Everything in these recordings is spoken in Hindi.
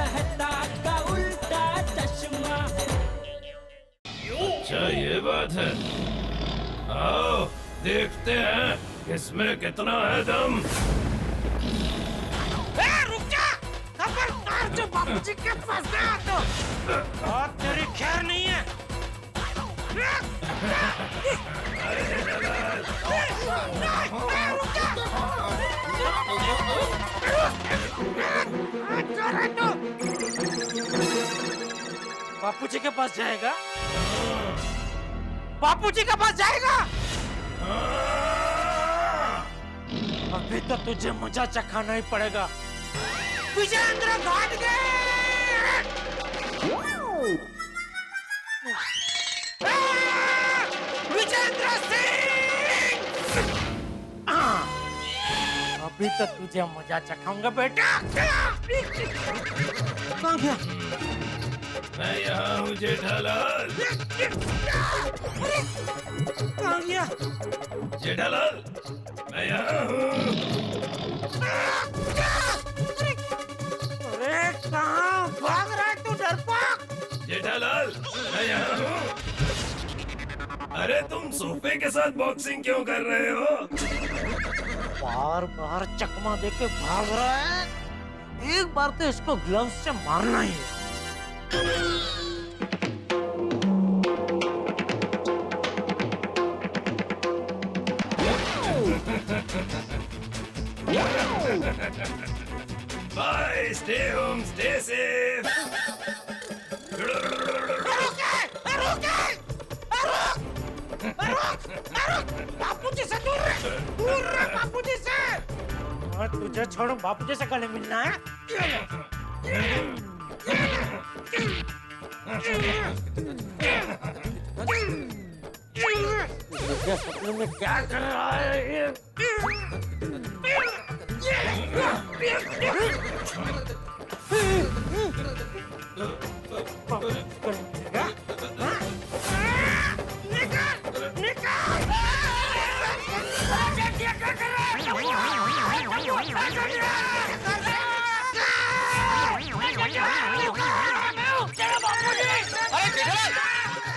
रहता का उल्टा चश्मा। अच्छा ये बात है। आओ देखते हैं किसमें कितना है दम। रुक जा, खबरदार जो बाबूजी के पास गया तो और तेरी खैर नहीं है। बापूजी के पास जाएगा, बापूजी के पास जाएगा। अभी तो तुझे मजा चखाना ही पड़ेगा। विजेंद्र घाटगे, विजेंद्र सिंह, अभी तो तुझे मजा चखाऊंगा बेटा। कहाँ गया? मैं यहाँ हूँ जेठालाल। कहाँ गया? जेठालाल मैं यहाँ हूँ। अरे कहाँ भाग रहा है तू डरपोक? जेठालाल मैं यहाँ हूँ। अरे तुम सोफे के साथ बॉक्सिंग क्यों कर रहे हो? बार बार चकमा देके भाग रहा है, एक बार तो इसको ग्लव्स से मारना ही है। Bye, stay home, stay safe. Bapuji से दूर रहे, दूर रहे बापूजी से। और तुझे छोड़ो, बापूजी से गले मिलना है। सपने में क्या कर रहा है ये?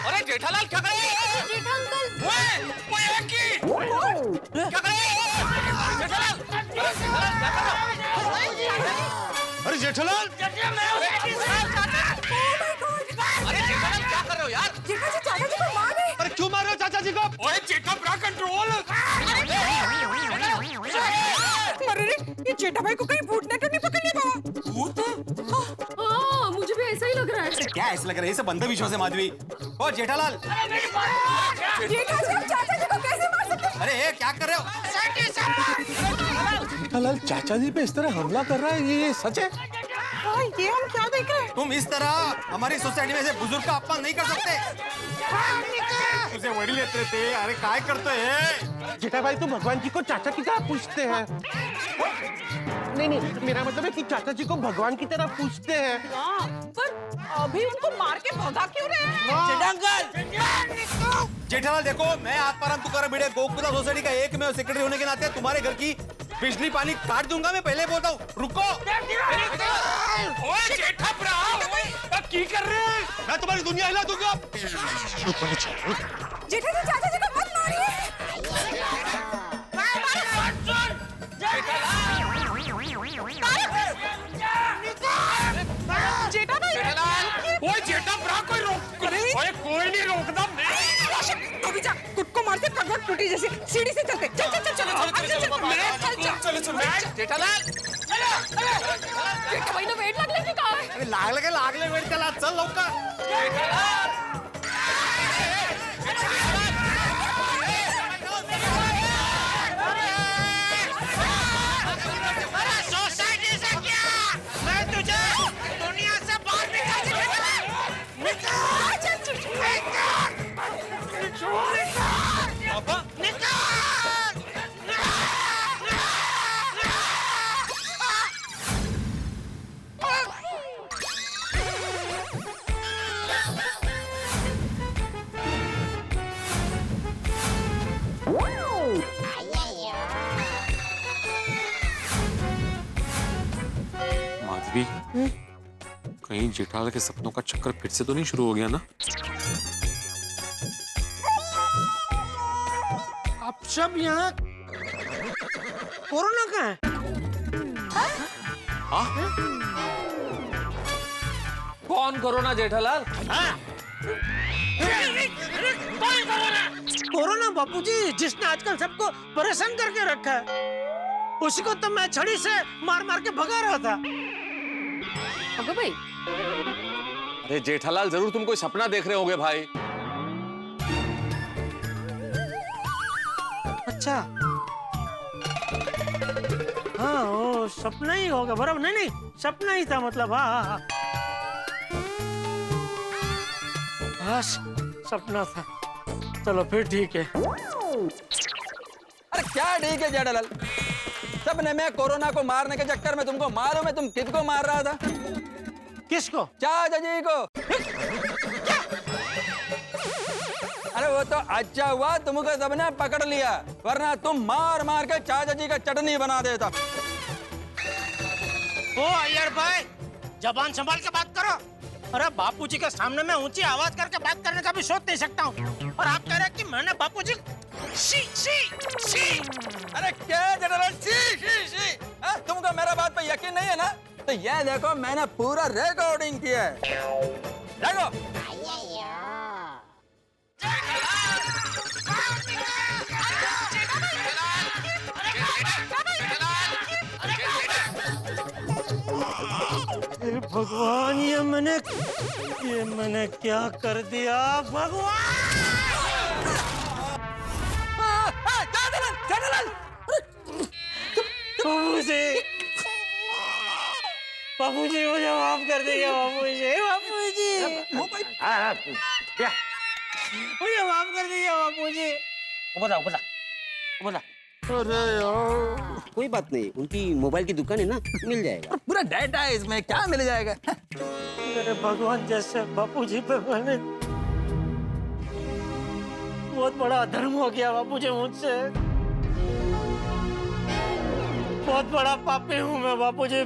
अरे जेठालाल क्या कर रहे हो? जेठा अंकल, वो एक की क्या कर रहे हो? जेठालाल क्या कर रहे हो? अरे जेठालाल, अरे जेठालाल क्या कर रहे हो यार? जेठा जी चाचा जी को मार रहे। अरे क्यों मार रहे हो चाचा जी को? ओए जेठा ब्रा कंट्रोल। अरे रे, ये जेठा भाई को कहीं भूत ने तो नहीं पकड़ लिया बाबा? भूत? हाँ, मुझे भी ऐसा ही लग रहा है। क्या ऐसा लग रहा है? सब अंधविश्वास है माधवी। ओ जेठालाल, जेठा जी आप चाचा जी को कैसे मार सकते हैं? अरे ये क्या कर रहे हो? जेठालाल चाचा जी पे इस तरह हमला कर रहा है, ये सच है? हाँ, ये हम क्या देख रहे हैं? तुम इस तरह हमारी सोसाइटी में से बुजुर्ग का अपमान नहीं कर सकते। तुझे वड़ी लेते थे, अरे काय करते हैं? जेठा भाई तो भगवान जी को चाचा की तरह पूछते हैं। नहीं नहीं, मेरा मतलब है कि चाचा जी को भगवान की तरह पूछते हैं। पर अभी उनको मार के भगा क्यों रहे हैं? जेठालाल देखो, मैं आप परंतु कर भिड़े गोकुला सोसाइटी का एक में सेक्रेटरी होने के नाते तुम्हारे घर की बिजली पानी काट दूंगा। मैं पहले बोलता हूँ, रुको। ओए जेठा ब्रा, ओए की कर रहे हैं? मैं तुम्हारी दुनिया हिला दूंगा। जेठा जी चाचा जी को मत मारिए। जेठा भाई, ओए जेठा ब्रा कोई रोक, ओए कोई नहीं रोकता। अभी जा, खुद को मार से करवट टूटी जैसे सीढ़ी से चलते। चल चल चल चल चल। जेठालाल जेठा भाई ने वेट लागले की काय? अरे लागले वेळ त्याला, चल लवकर। सोसाइटी से क्या? मैं तुझे दुनिया से बाहर कहीं जेठालाल के सपनों का चक्कर फिर से तो नहीं शुरू हो गया ना? आप सब यहाँ कोरोना का है? कौन कोरोना जेठालाल? कोरोना बापूजी, जिसने आजकल सबको परेशान करके रखा है, उसी को तो मैं छड़ी से मार मार के भगा रहा था। अगो भाई, अरे जेठालाल, जरूर तुम कोई सपना देख रहे होगे भाई। अच्छा, हाँ वो सपना ही होगा, बराबर। नहीं नहीं, सपना ही था मतलब। हाँ हाँ हाँ, सपना था। चलो फिर ठीक है। अरे क्या ठीक है जेठालाल, सपने में कोरोना को मारने के चक्कर में तुमको मालूम है तुम किसको मार रहा था? किसको? चाचा जी को। अरे वो तो अच्छा हुआ तुमको सबने पकड़ लिया, वरना तुम मार मार के चाचा जी का चटनी बना देता। ओ अय्यर भाई, जबान संभाल के बात करो। अरे बापूजी के सामने मैं ऊंची आवाज करके बात करने का भी सोच नहीं सकता हूँ, और आप कह रहे हैं कि मैंने बापूजी शी शी शी। अरे क्या जेठालाल, शी शी शी? तुमको मेरा बात पे यकीन नहीं है ना? तो ये देखो, मैंने पूरा रिकॉर्डिंग किया है, देखो। भगवान, ये मैंने क्या कर दिया भगवान? बाबूजी, बाबूजी मुझे माफ कर दीजिए। बाबूजी, बाबूजी मुझे माफ कर दीजिए। बाबूजी बता। अरे यार, कोई बात नहीं, उनकी मोबाइल की दुकान है ना, मिल जाएगा। पूरा डाटा है इसमें, क्या मिल जाएगा? मेरे भगवान जैसे बापूजी पे मैंने बहुत बड़ा अधर्म हो गया बापूजी मुझसे। बहुत बड़ा पापी हूँ मैं बापूजी,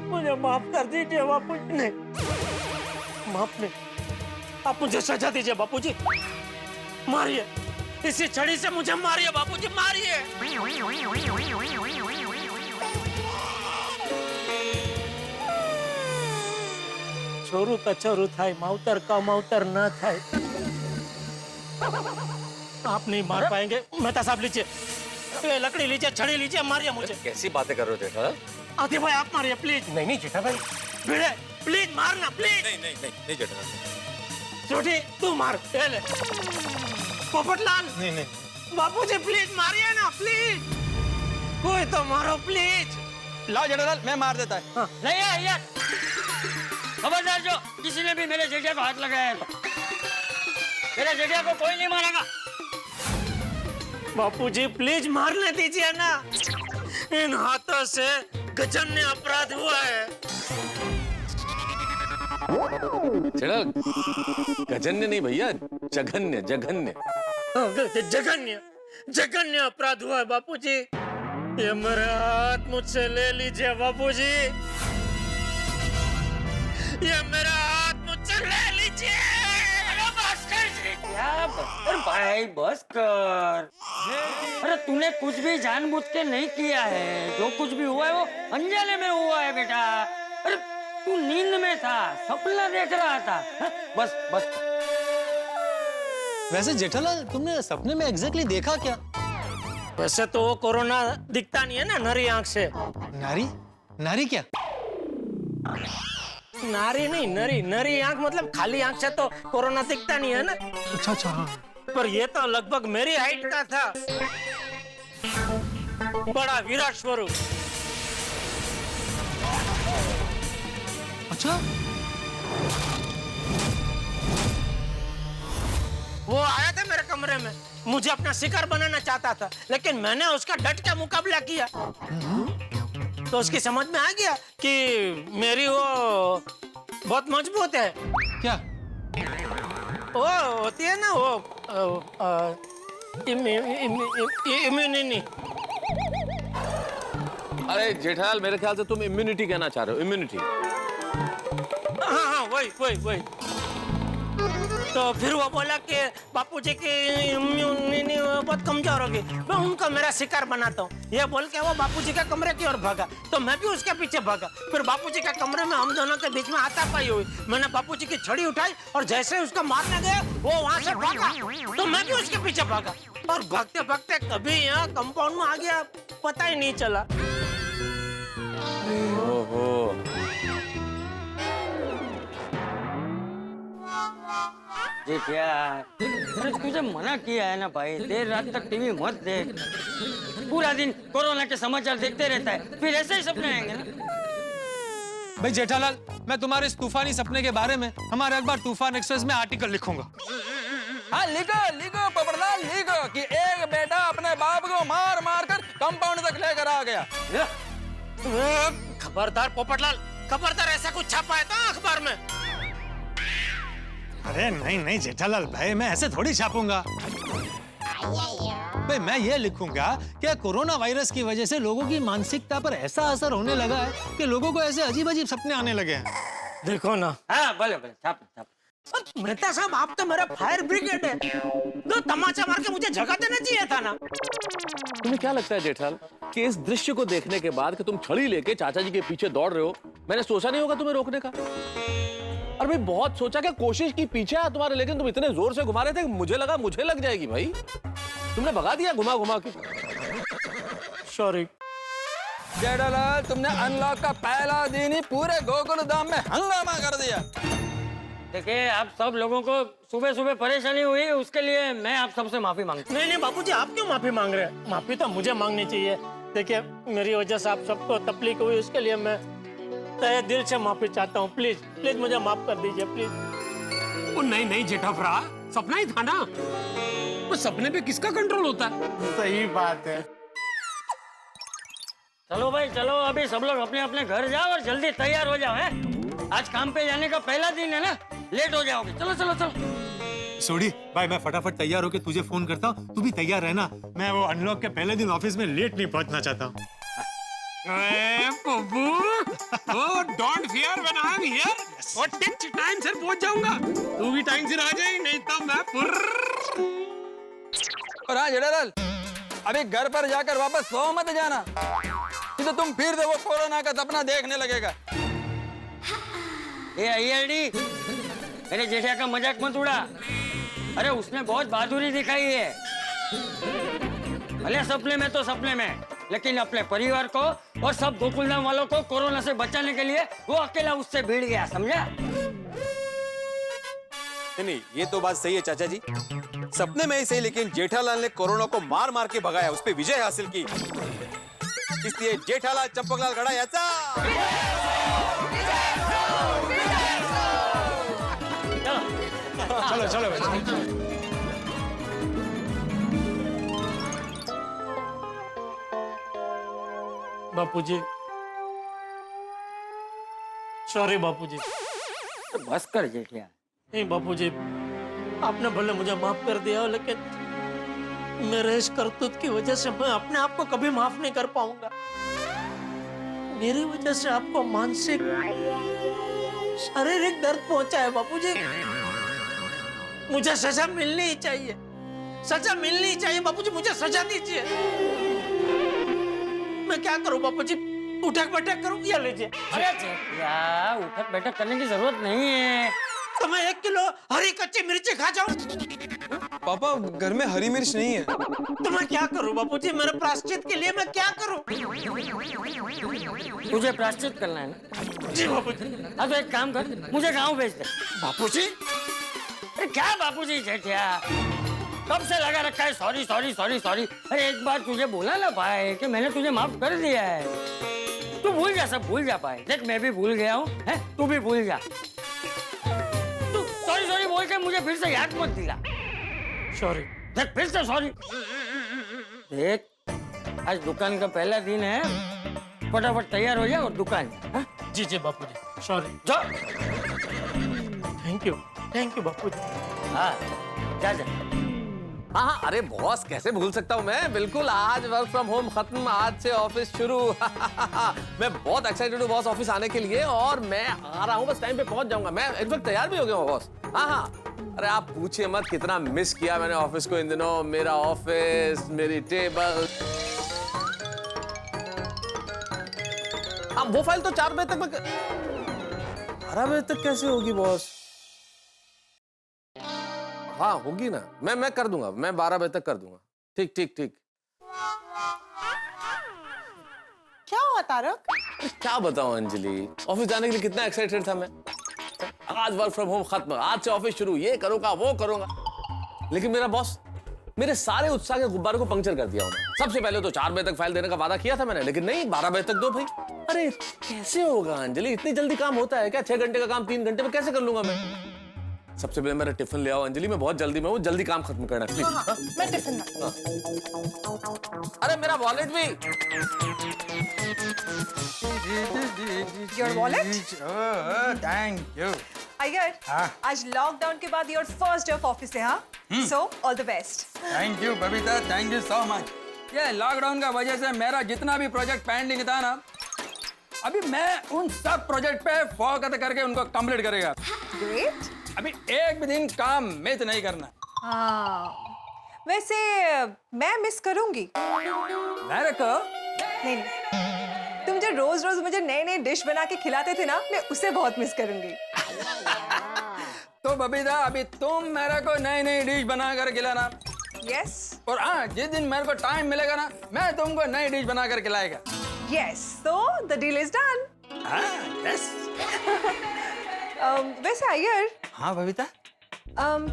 मुझे माफ कर दीजिए बापूजी। नहीं, माफ नहीं, आप मुझे सजा दीजिए बापूजी। मारिए, इसी छड़ी से मुझे मारिए बापूजी, मारिए। छोरू का छोरू थाय, माउतर का माउतर न थाय। आप नहीं मार पाएंगे। मेहता साहब लीजिए, ये लकड़ी लीजिए, छड़ी लीजिए, मारिए मुझे। कैसी बातें कर रहे हो जेठालाल? आदि भाई आप मारिए प्लीज। नहीं नहीं जेठा भाई, भिड़े प्लीज मारना प्लीज। नहीं जेठालाल। छोटी तू मार। ये ले पोपटलाल। नहीं बापूजी प्लीज मारिए ना प्लीज, कोई तो मारो प्लीज। लाओ जेठालाल, मैं मार देता है। हाँ। नहीं है यार, खबरदार जो किसी ने भी मेरे जेठिया को हाथ लगाया है तो मेरे जेठिया को कोई नहीं मारेगा। बापूजी प्लीज मारने दीजिए ना, इन हाथों से गजन्य अपराध हुआ है। जेठालाल, गजन्य नहीं भैया, जघन्य जघन्य। जघन्य जघन्य अपराध हुआ है बापूजी। ये मेरे हाथ मुझसे ले लीजिए बापूजी, ये मेरा हाथ मुझसे ले लीजिए। अरे बस कर जेठिया, बस कर भाई, बस कर। अरे तूने कुछ भी जानबूझ के नहीं किया है, जो कुछ भी हुआ है वो अनजाने में हुआ है बेटा। अरे तू नींद में था, सपना देख रहा था। बस बस। वैसे जेठालाल, तुमने सपने में एग्जैक्टली देखा क्या? वैसे तो वो कोरोना दिखता नहीं है ना नरी आंख से। नारी? नारी क्या? नारी नहीं, नरी। नरी आंख मतलब खाली आंख से तो कोरोना दिखता नहीं है ना। अच्छा अच्छा, हाँ। पर ये तो लगभग मेरी हाइट का था, बड़ा विराट स्वरूप। अच्छा, वो आया था मेरे कमरे में, मुझे अपना शिकार बनाना चाहता था, लेकिन मैंने उसका डट के मुकाबला किया। तो उसकी समझ में आ गया कि मेरी वो बहुत मजबूत है। क्या? वो होती है ना वो इम्यूनिटी। अरे जेठालाल, मेरे ख्याल से तुम इम्यूनिटी कहना चाह रहे हो। इम्यूनिटी। वही। तो फिर वो बोला कि बापूजी की इम्यूनिटी बहुत कमजोर होगी, मैं उनको मेरा शिकार बनाता हूँ। ये बोल के वो बापूजी के कमरे की ओर भागा, तो मैं भी उसके पीछे भागा। फिर बापूजी के कमरे में हम दोनों के बीच में हाथापाई हुई। मैंने बापूजी की छड़ी उठाई और जैसे ही उसको मारने गया वो वहां से भागा, तो मैं भी उसके पीछे भागा और भागते भागते कभी यहाँ कंपाउंड में आ गया, पता ही नहीं चला। ओहो, जेठिया, अरे तुझे मना किया है ना भाई, देर रात तक टीवी मत देख। पूरा दिन कोरोना के समाचार देखते रहता है, फिर ऐसे ही सपने आएंगे ना। भाई जेठालाल, मैं तुम्हारे इस तूफानी सपने के बारे में हमारे अखबार तूफान एक्सप्रेस में आर्टिकल लिखूंगा। हाँ लिखो पोपटलाल लिखो कि एक बेटा अपने बाप को मार मार कर कंपाउंड तक लेकर आ गया। खबरदार पोपटलाल, खबरदार, ऐसा कुछ छापा है था अखबार में? अरे नहीं जेठालाल भाई, मैं ऐसे थोड़ी छापूंगा भाई। मैं ये लिखूंगा कि कोरोना वायरस की वजह से लोगों की मानसिकता पर ऐसा असर होने लगा है कि लोगों को ऐसे अजीब अजीब सपने आने लगे हैं। देखो ना। हाँ भले छाप। मेहता साहब, आप तो मेरा फायर ब्रिगेड है, तो तमाचा मार के मुझे जगह देना चाहिए था ना। तुम्हें क्या लगता है जेठालाल कि इस दृश्य को देखने के बाद कि तुम छड़ी लेके चाचा जी के पीछे दौड़ रहे हो, मैंने सोचा नहीं होगा तुम्हें रोकने का? और भाई बहुत सोचा कि कोशिश की पीछे है तुम्हारे, लेकिन तुम इतने जोर से घुमा रहे थे कि मुझे लगा मुझे लग जाएगी भाई। तुमने भगा दिया घुमा घुमा के। सॉरी जेठालाल, तुमने अनलॉक का पहला दिन ही पूरे गोकुल धाम में हंगामा कर दिया। देखिए, आप सब लोगों को सुबह सुबह परेशानी हुई, उसके लिए मैं आप सबसे माफी मांगता हूँ। नहीं बापूजी, आप क्यों माफी मांग रहे हैं? माफी तो मुझे मांगनी चाहिए। देखिए, मेरी वजह से आप सबको तकलीफ हुई, उसके लिए मैं तहे दिल से माफी चाहता हूँ। प्लीज मुझे माफ कर दीजिए, प्लीज। वो नहीं जेठाफरा, सपना ही था ना, वो सपने पे किसका कंट्रोल होता है? सही बात है। चलो भाई चलो, अभी सब लोग अपने अपने घर जाओ और जल्दी तैयार हो जाओ। हैं? आज काम पे जाने का पहला दिन है ना, लेट हो जाओगे। चलो। सोडी भाई, मैं फटाफट तैयार होके तुझे फोन करता हूँ, तू भी तैयार रहना। मैं वो अनलॉक के पहले दिन ऑफिस में लेट नहीं पहुंचना चाहता हूँ। Don't fear when I am here, और टाइम से पहुंच जाऊंगा। तू भी टाइम से आ जाए, नहीं तो मैं और हाँ जेठालाल, अभी घर पर जाकर वापस सो मत जाना, नहीं तो तुम फिर से वो कोरोना का सपना देखने लगेगा। ये आईएलडी, मेरे जेठिया का मजाक मत उड़ा। अरे उसने बहुत बहादुरी दिखाई है, भले सपने में तो सपने में, लेकिन अपने परिवार को और सब गोकुलधाम वालों को कोरोना से बचाने के लिए वो अकेला उससे भिड़ गया, समझा? नहीं, ये तो बात सही है चाचा जी, सपने में ही सही, लेकिन जेठालाल ने कोरोना को मार मार के भगाया, उस पे विजय हासिल की। इसलिए जेठालाल चंपकलाल गड़ा याचा। चलो बापूजी, सॉरी बापूजी। बस कर जेठिया। नहीं बापूजी, आपने भले मुझे माफ कर दिया, लेकिन मेरे इस करतूत की वजह से मैं अपने आप को कभी माफ नहीं कर पाऊंगा। मेरी वजह से आपको मानसिक शारीरिक दर्द पहुंचा है बापूजी। मुझे सजा मिलनी ही चाहिए, सजा मिलनी ही चाहिए बापूजी, मुझे सजा दीजिए। मैं क्या करूं बापूजी? उठक बैठक करूं या लीजिए? अरे जेठिया, उठक बैठक करने की जरूरत नहीं है। तो मैं 1 किलो हरी कच्ची मिर्ची खा जाऊं? पापा, घर में हरी मिर्च नहीं है। तो मैं क्या करूं बापूजी? मेरे प्रायश्चित के लिए मैं क्या करूं? तुझे प्रायश्चित करना है ना? जी बापूजी। हाँ तो एक काम कर, मुझे गांव भेज दे। बापूजी? अरे क्या बापूजी जेठिया, कब से लगा रखा है सॉरी। अरे एक बार तुझे बोला ना भाई कि मैंने तुझे माफ कर दिया है, तू भूल जा, सब भूल जा भाई। देख मैं भी भूल गया हूँ, तू भी भूल जा। तू सॉरी बोल के मुझे फिर से याद मत दिला। सॉरी। देख फिर से सॉरी। देख आज दुकान का पहला दिन है, फटाफट तैयार हो जा और दुकान जा। जी बापूजी, सॉरी। जा। थैंक यू बापूजी। हाँ जा। हाँ हाँ, अरे बॉस कैसे भूल सकता हूँ मैं, बिल्कुल आज वर्क फ्रॉम होम खत्म, आज से ऑफिस शुरू। मैं बहुत एक्साइटेड हूँ बॉस ऑफिस आने के लिए, और मैं आ रहा हूँ, बस टाइम पे पहुंच जाऊंगा। मैं एक वक्त तैयार भी हो गया हूँ बॉस। हाँ हाँ, अरे आप पूछिए मत कितना मिस किया मैंने ऑफिस को इन दिनों। मेरा ऑफिस, मेरी टेबल। हाँ वो फाइल तो 4 बजे तक मैं 12 बजे तक कैसे होगी बॉस? हाँ होगी ना, मैं कर दूंगा, मैं 12 बजे तक कर दूंगा। ठीक ठीक ठीक। क्या हुआ तारक? क्या बताऊं अंजलि, ऑफिस जाने के लिए कितना एक्साइटेड था मैं। आज वर्क फ्रॉम होम खत्म, आज से ऑफिस शुरू, ये करूंगा वो करूंगा, लेकिन मेरा बॉस मेरे सारे उत्साह के गुब्बारे को पंक्चर कर दिया उन्होंने। सबसे पहले तो 4 बजे तक फाइल देने का वादा किया था मैंने, लेकिन नहीं, 12 बजे तक दो भाई। अरे कैसे होगा अंजलि, इतनी जल्दी काम होता है क्या? 6 घंटे का काम 3 घंटे में कैसे कर लूंगा मैं? सबसे पहले मेरा टिफिन ले आओ अंजलि, मैं बहुत जल्दी में हूँ, जल्दी काम खत्म करना है प्लीज। मैं टिफिन में। अरे मेरा वॉलेट भी। Your wallet? Thank you. Iyer, आज लॉकडाउन के बाद your first day of office है, हाँ? So all the best. Thank you Babita, thank you so much. ये लॉकडाउन का वजह से मेरा जितना भी प्रोजेक्ट पेंडिंग था ना, अभी मैं उन सब प्रोजेक्ट पे फोकस करके उनको कंप्लीट करेगा। ग्रेट। अभी एक भी दिन काम मिस नहीं करना। हाँ, वैसे मैं मिस करूंगी। मेरे को नहीं, तुम जो रोज रोज मुझे नए नए डिश बना के खिलाते थे ना, मैं उसे बहुत मिस करूंगी। तो बबीता अभी तुम मेरे को नई नई डिश बना कर खिलाना। यस। और हाँ, जिस दिन मेरे को टाइम मिलेगा ना, मैं तुमको नई डिश बना कर खिलाएगा। यस, तो the deal is done. Yes. वैसे अय्यर, हाँ बबीता।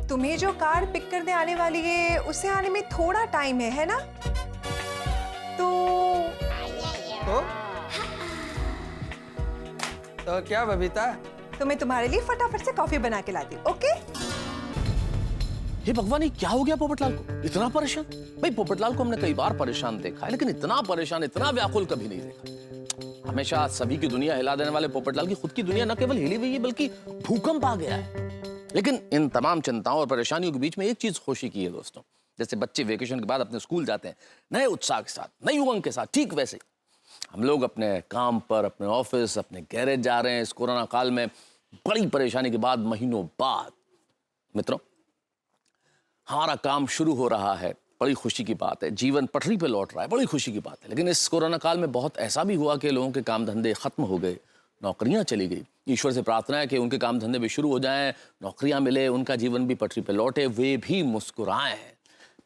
तुम्हें जो कार पिक करने आने वाली है, उसे आने में थोड़ा टाइम है ना? तो क्या बबीता? तो मैं तुम्हारे लिए फटाफट से कॉफी बना के लाती हूँ, ओके? हे भगवान, ये क्या हो गया पोपटलाल को, इतना परेशान? भाई पोपटलाल को हमने कई बार परेशान देखा है, लेकिन इतना परेशान, इतना व्याकुल कभी नहीं देखा। हमेशा सभी की दुनिया हिला देने वाले पोपटलाल की खुद की दुनिया न केवल हिली हुई है, बल्कि भूकंप आ गया है। लेकिन इन तमाम चिंताओं और परेशानियों के बीच में एक चीज खुशी की है दोस्तों। जैसे बच्चे वेकेशन के बाद अपने स्कूल जाते हैं नए उत्साह के साथ, नई उमंग के साथ, ठीक वैसे हम लोग अपने काम पर, अपने ऑफिस, अपने गैरेज जा रहे हैं इस कोरोना काल में, बड़ी परेशानी के बाद, महीनों बाद। मित्रों, हमारा काम शुरू हो रहा है, बड़ी खुशी की बात है। जीवन पटरी पे लौट रहा है, बड़ी खुशी की बात है। लेकिन इस कोरोना काल में बहुत ऐसा भी हुआ कि लोगों के काम धंधे खत्म हो गए, नौकरियां चली गई। ईश्वर से प्रार्थना है कि उनके काम धंधे भी शुरू हो जाएं, नौकरियां मिले, उनका जीवन भी पटरी पे लौटे, वे भी मुस्कुराए हैं।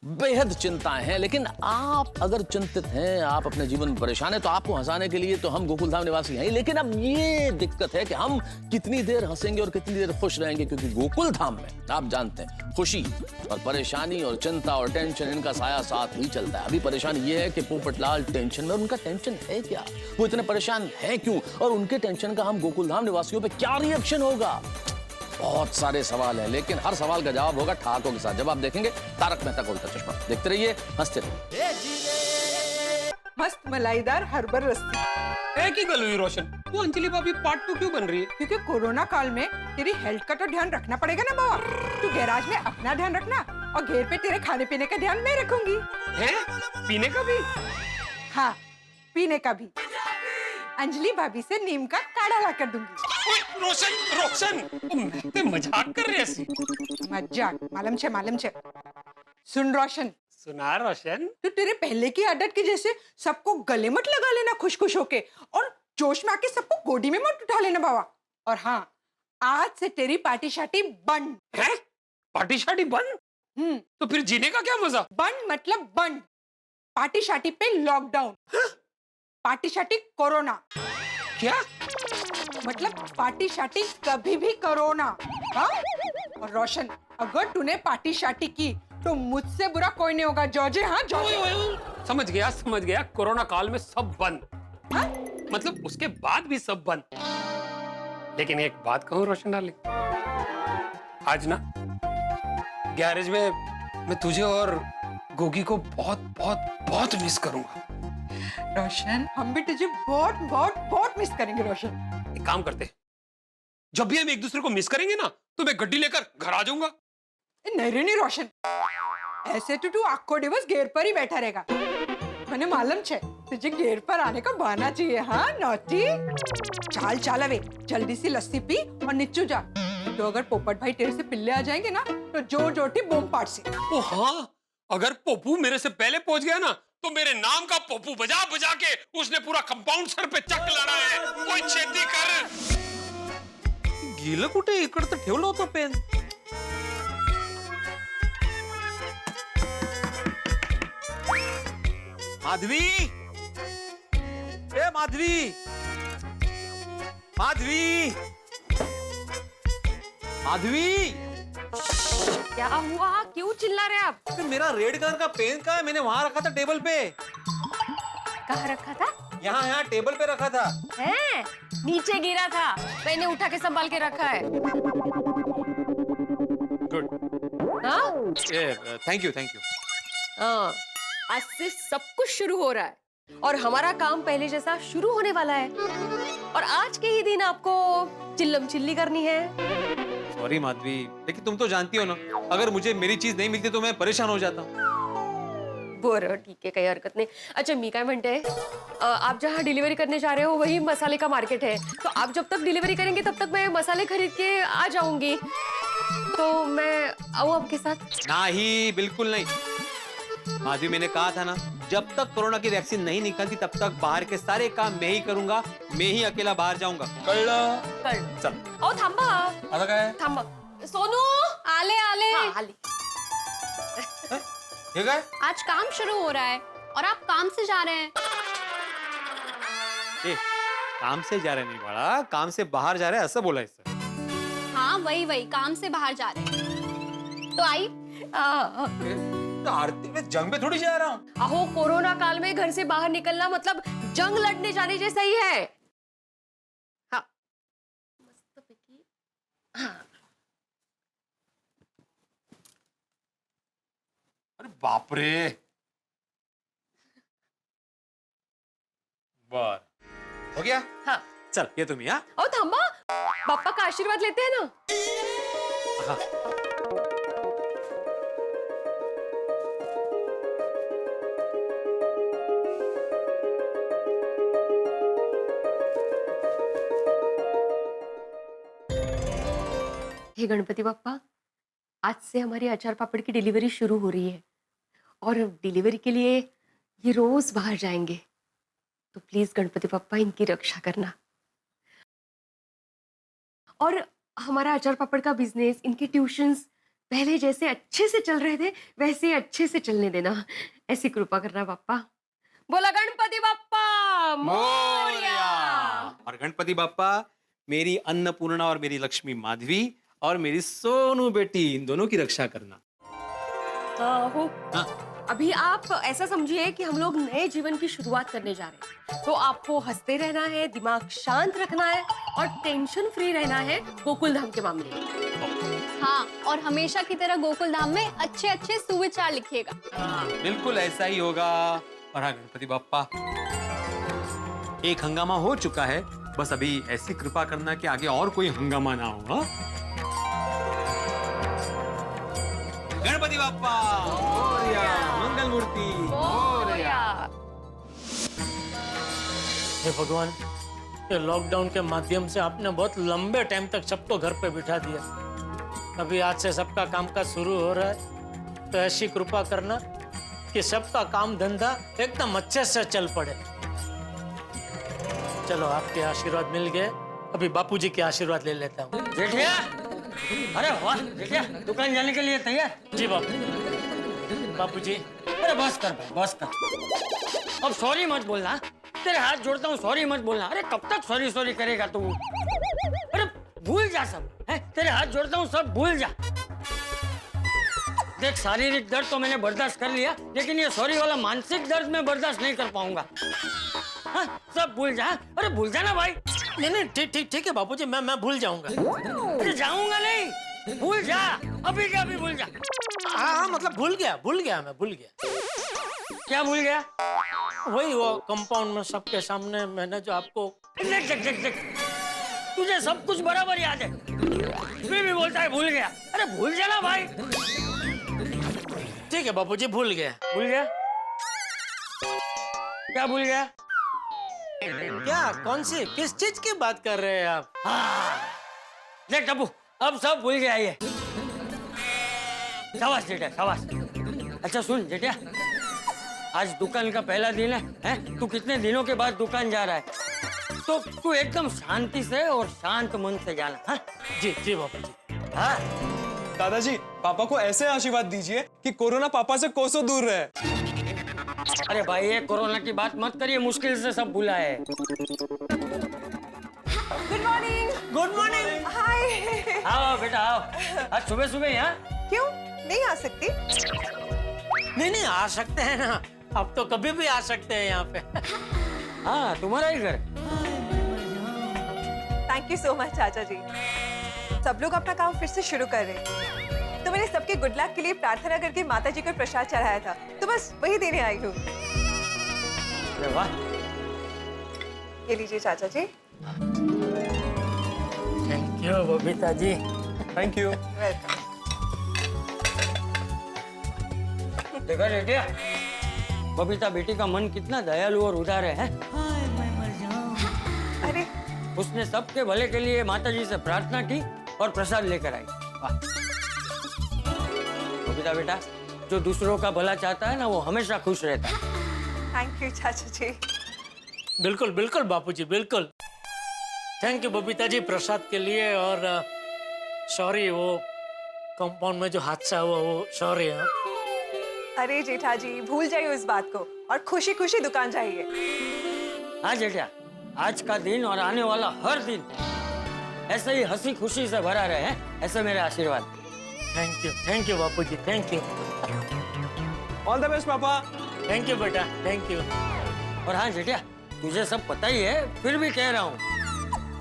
बेहद चिंताएं हैं, लेकिन आप अगर चिंतित हैं, आप अपने जीवन में परेशान हैं, तो आपको हंसाने के लिए तो हम गोकुलधाम निवासी हैं। लेकिन अब ये दिक्कत है कि हम कितनी देर हंसेंगे और कितनी देर खुश रहेंगे, क्योंकि गोकुलधाम में आप जानते हैं खुशी और परेशानी और चिंता और टेंशन, इनका साया साथ ही चलता है। अभी परेशानी ये है कि पोपटलाल टेंशन में, और उनका टेंशन है क्या, वो इतने परेशान है क्यों, और उनके टेंशन का हम गोकुलधाम निवासियों पे क्या रिएक्शन होगा। बहुत सारे सवाल हैं, लेकिन हर सवाल का जवाब होगा ठाकों के साथ। जवाब देखेंगे तारक मेहता का उल्टा चश्मा। देखते रहिए, हंसते रहिए। मस्त मलाईदार हर्बर रस्ती। एक ही गल हुई रोशन, वो अंजलि भाभी पार्ट 2 क्यों बन रही है? क्योंकि कोरोना काल में तेरी हेल्थ का तो ध्यान रखना पड़ेगा ना बाबा। तू गैराज में अपना ध्यान रखना, और घेर पे तेरे खाने पीने का ध्यान मैं रखूंगी। हैं? पीने का भी? हाँ, पीने का भी। अंजलि भाभी से नीम का काढ़ा ला कर दूंगी। ओए, रोशन, मैं ते मजाक कर रही सी। मजाक? मालूम छे। सुन रोशन, सुना रोशन, तो तेरे पहले की आदत की जैसे सबको गले मत लगा लेना खुश होके, और जोश में आके सबको गोदी में मत उठा लेना बाबा। और हाँ, आज से तेरी पार्टी शार्टी बंद है। पार्टी शार्टी बंद? तो फिर जीने का क्या मजा? बंद मतलब बंद। पार्टी शार्टी पे लॉकडाउन, पार्टी शार्टी कोरोना। क्या मतलब पार्टी शार्टी कभी भी कोरोना। हाँ? और रोशन, अगर तूने पार्टी शार्टी की तो मुझसे बुरा कोई नहीं होगा। जॉर्जे, हाँ जॉर्जे। समझ गया। कोरोना काल में सब बंद। हाँ? मतलब उसके बाद भी सब बंद। लेकिन एक बात कहूं रोशन डार्लिंग, आज ना गैरेज में मैं तुझे और गोगी को बहुत मिस करूंगा। रोशन, हम भी तुझे बहुत मिस करेंगे रोशन। एक काम करते, जब भी हम एक दूसरे को मिस करेंगे ना, तो मैं गड्डी लेकर घर आ जाऊंगा। नहीं रोशन, ऐसे तो तू आखो दिवस घेर पर ही बैठा रहेगा। मैंने मालूम छे तुझे घेर पर आने का बहाना चाहिए। हाँ नौटी, चाल चाल अवे जल्दी से लस्सी पी और नीचे जा। तो अगर पोपट भाई तेरे से पिल्ले आ जाएंगे ना तो जोर जोर की बूम पाट से। ओ हाँ, अगर पप्पू मेरे से पहले पहुंच गया ना तो मेरे नाम का पप्पू बजा बजा के उसने पूरा कंपाउंड सर पे चक लाना है। कोई छेती कर। गेलं कुठे? इकडे तर ठेवलं होतं पेन. माधवी, ए माधवी, माधवी, माधवी. क्या हुआ? क्यों चिल्ला रहे आप? तो मेरा रेड कलर का पेन कहाँ है? मैंने वहां रखा था टेबल पे. कहाँ रखा था? यहाँ यहाँ टेबल पे रखा था. है? नीचे गिरा था, मैंने उठा के संभाल के रखा है। गुड. हाँ? Thank you, thank you. हाँ, आज से सब कुछ शुरू हो रहा है और हमारा काम पहले जैसा शुरू होने वाला है। और आज के ही दिन आपको चिल्लम चिल्ली करनी है। सॉरी माधवी, लेकिन तुम तो जानती हो ना, अगर मुझे मेरी चीज नहीं मिलती तो मैं परेशान हो जाता हूँ. बरं ठीक आहे, काही हरकत नाही। अच्छा मी काय म्हणते, आप जहाँ डिलीवरी करने जा रहे हो वही मसाले का मार्केट है, तो आप जब तक डिलीवरी करेंगे तब तक मैं मसाले खरीद के आ जाऊंगी। तो मैं आऊँ आपके साथ? नहीं, बिल्कुल नहीं. माधवी, मैंने कहा था ना, जब तक कोरोना की वैक्सीन नहीं निकलती तब तक बाहर के सारे काम मैं ही करूंगा. मैं ही अकेला बाहर जाऊंगा. कळलं? चल. अहो थांबा, आता काय? थांबा. सोनू आले आले. हाँ, आले. हे काय? आज काम शुरू हो रहा है और आप काम से जा रहे हैं। ए, काम से जा रहे नहीं बाळा, काम से बाहर जा रहे असं बोलायचं. हाँ वही वही काम से बाहर जा रहे हैं। तो आई तो आरती में जंग में थोड़ी जा रहा हूँ. अहो कोरोना काल में घर से बाहर निकलना मतलब जंग लड़ने जाने जैसा ही है। हाँ मस्तपैकी. हाँ अरे बापरे. बर, हो गया. हाँ. चल ये तुम्ही. हाँ अहो थांबा, बाप्पा का आशीर्वाद लेते हैं ना. हाँ. हे गणपति बाप्पा, आज से हमारी अचार पापड़ की डिलीवरी शुरू हो रही है और डिलीवरी के लिए ये रोज बाहर जाएंगे, तो प्लीज गणपति बाप्पा इनकी रक्षा करना। और हमारा अचार पापड़ का बिजनेस, इनके ट्यूशंस पहले जैसे अच्छे से चल रहे थे वैसे ही अच्छे से चलने देना, ऐसी कृपा करना बाप्पा। बोला गणपति बाप्पा मोरया। और गणपति बाप्पा, मेरी अन्नपूर्णा और मेरी लक्ष्मी माधवी और मेरी सोनू बेटी, इन दोनों की रक्षा करना. हो हाँ. अभी आप ऐसा समझिए कि हम लोग नए जीवन की शुरुआत करने जा रहे हैं, तो आपको हंसते रहना है, दिमाग शांत रखना है और टेंशन फ्री रहना है गोकुल धाम के मामले में। हाँ, और हमेशा की तरह गोकुल धाम में अच्छे अच्छे सुविचार लिखिएगा। बिल्कुल ऐसा ही होगा. और हाँ गणपति बाप्पा, एक हंगामा हो चुका है, बस अभी ऐसी कृपा करना कि आगे और कोई हंगामा ना हो. हाँ? गणपति बाप्पा मोरया, मंगल मूर्ति मोरया. हे भगवान, ये लॉकडाउन के माध्यम से आपने बहुत लंबे टाइम तक सबको घर पे बिठा दिया. अभी आज से सबका कामकाज शुरू हो रहा है, तो ऐसी कृपा करना कि सबका काम धंधा एकदम अच्छे से चल पड़े. चलो आपके आशीर्वाद मिल गए, अभी बापूजी के आशीर्वाद ले लेता हूँ. जेठिया, अरे वाह जेठिया, दुकान जाने के लिए तैयार? जी बापू. बापूजी. अरे बस कर भाई, बस कर. अब सॉरी मत बोलना, तेरे हाथ जोड़ता हूँ, सॉरी मत बोलना. अरे कब तक सॉरी सॉरी करेगा तू? अरे भूल जा सब, है? तेरे हाथ जोड़ता हूँ, सब भूल जा. देख, शारीरिक दर्द तो मैंने बर्दाश्त कर लिया, लेकिन ये सॉरी वाला मानसिक दर्द मैं बर्दाश्त नहीं कर पाऊंगा. हाँ, सब भूल जा. अरे भूल जा ना भाई. नहीं ठीक है बापूजी, मैं भूल जाऊंगा. अरे जाऊंगा नहीं, भूल जा. अभी क्या अभी भूल जा. हाँ मतलब भूल गया मैं भूल गया. क्या भूल गया? वही वो कंपाउंड में सबके सामने मैंने जो आपको. देख, तुझे सब कुछ बराबर याद है, फिर भी बोलता है भूल गया. अरे भूल जाना भाई. ठीक है बापूजी, भूल गया। भूल गया? क्या भूल गया? क्या? कौन सी, किस चीज की बात कर रहे हैं आप? देख टप्पू, अब सब भूल गया ये। शाबाश जेठा, शाबाश। अच्छा सुन जेठा, आज दुकान का पहला दिन है? तू कितने दिनों के बाद दुकान जा रहा है, तो तू एकदम शांति से और शांत मन से जाना। हाँ? जी जी बापूजी। हाँ? दादाजी, पापा को ऐसे आशीर्वाद दीजिए कि कोरोना पापा से कोसों दूर रहे। अरे भाई, ये कोरोना की बात मत करिए, मुश्किल से सब भूला है। Good morning. Good morning. Hi. आओ बेटा आओ, आज सुबह सुबह यहाँ? क्यों नहीं आ सकती? नहीं, आ सकते हैं ना, अब तो कभी भी आ सकते हैं यहाँ पे। हाँ, तुम्हारा ही घर। थैंक यू सो मच चाचा जी। सब लोग अपना काम फिर से शुरू कर रहे हैं, तो मैंने सबके गुड लक के लिए प्रार्थना करके माता जी को प्रसाद चढ़ाया था, तो बस वही देने आई हूँ। अरे वाह। ये लीजिए चाचा जी। Thank you Babita ji. Thank you. Welcome. देखा बेटिया, बबीता बेटी का मन कितना दयालु और उदार है? अरे उसने सबके भले के लिए माता जी से प्रार्थना की और प्रसाद लेकर आई। वाह। बबीता बेटा, जो दूसरों का भला चाहता है ना, वो हमेशा खुश रहता है। थैंक यू चाचा जी। बिल्कुल बिल्कुल बापूजी, बिल्कुल। थैंक यू बबीता जी प्रसाद के लिए, और सॉरी वो कंपाउंड में जो हादसा हुआ वो सॉरी। अरे जेठा जी, भूल जाइए उस बात को और खुशी खुशी दुकान जाइए। हाँ जेठा, आज का दिन और आने वाला हर दिन ऐसे ही हंसी खुशी से भरा रहे हैं, ऐसे मेरे आशीर्वाद। Thank you Bapuji, thank you. All the best पापा। थैंक यू बेटा, थैंक यू। और हाँ जेठा, तुझे सब पता ही है, फिर भी कह रहा हूँ,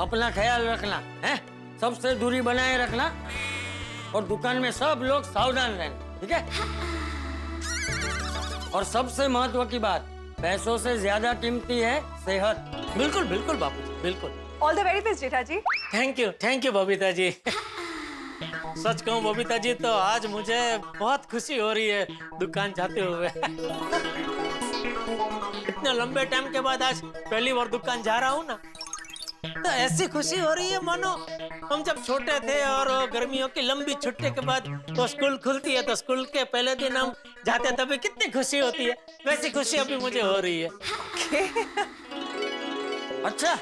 अपना ख्याल रखना है, सबसे दूरी बनाए रखना, और दुकान में सब लोग सावधान रहना, ठीक है? और सबसे महत्व की बात, पैसों से ज्यादा कीमती है सेहत। बिल्कुल बिल्कुल बापूजी, बिल्कुल। All the very best Jetha ji. Thank you Babita ji. सच कहूँ बबीता जी, तो आज मुझे बहुत खुशी हो रही है दुकान जाते हुए। इतने लंबे टाइम के बाद आज पहली बार दुकान जा रहा हूँ ना, तो ऐसी खुशी हो रही है मानो हम जब छोटे थे और गर्मियों की लंबी छुट्टी के बाद तो स्कूल खुलती है, तो स्कूल के पहले दिन हम जाते तभी कितनी खुशी होती है, वैसी खुशी अभी मुझे हो रही है। अच्छा,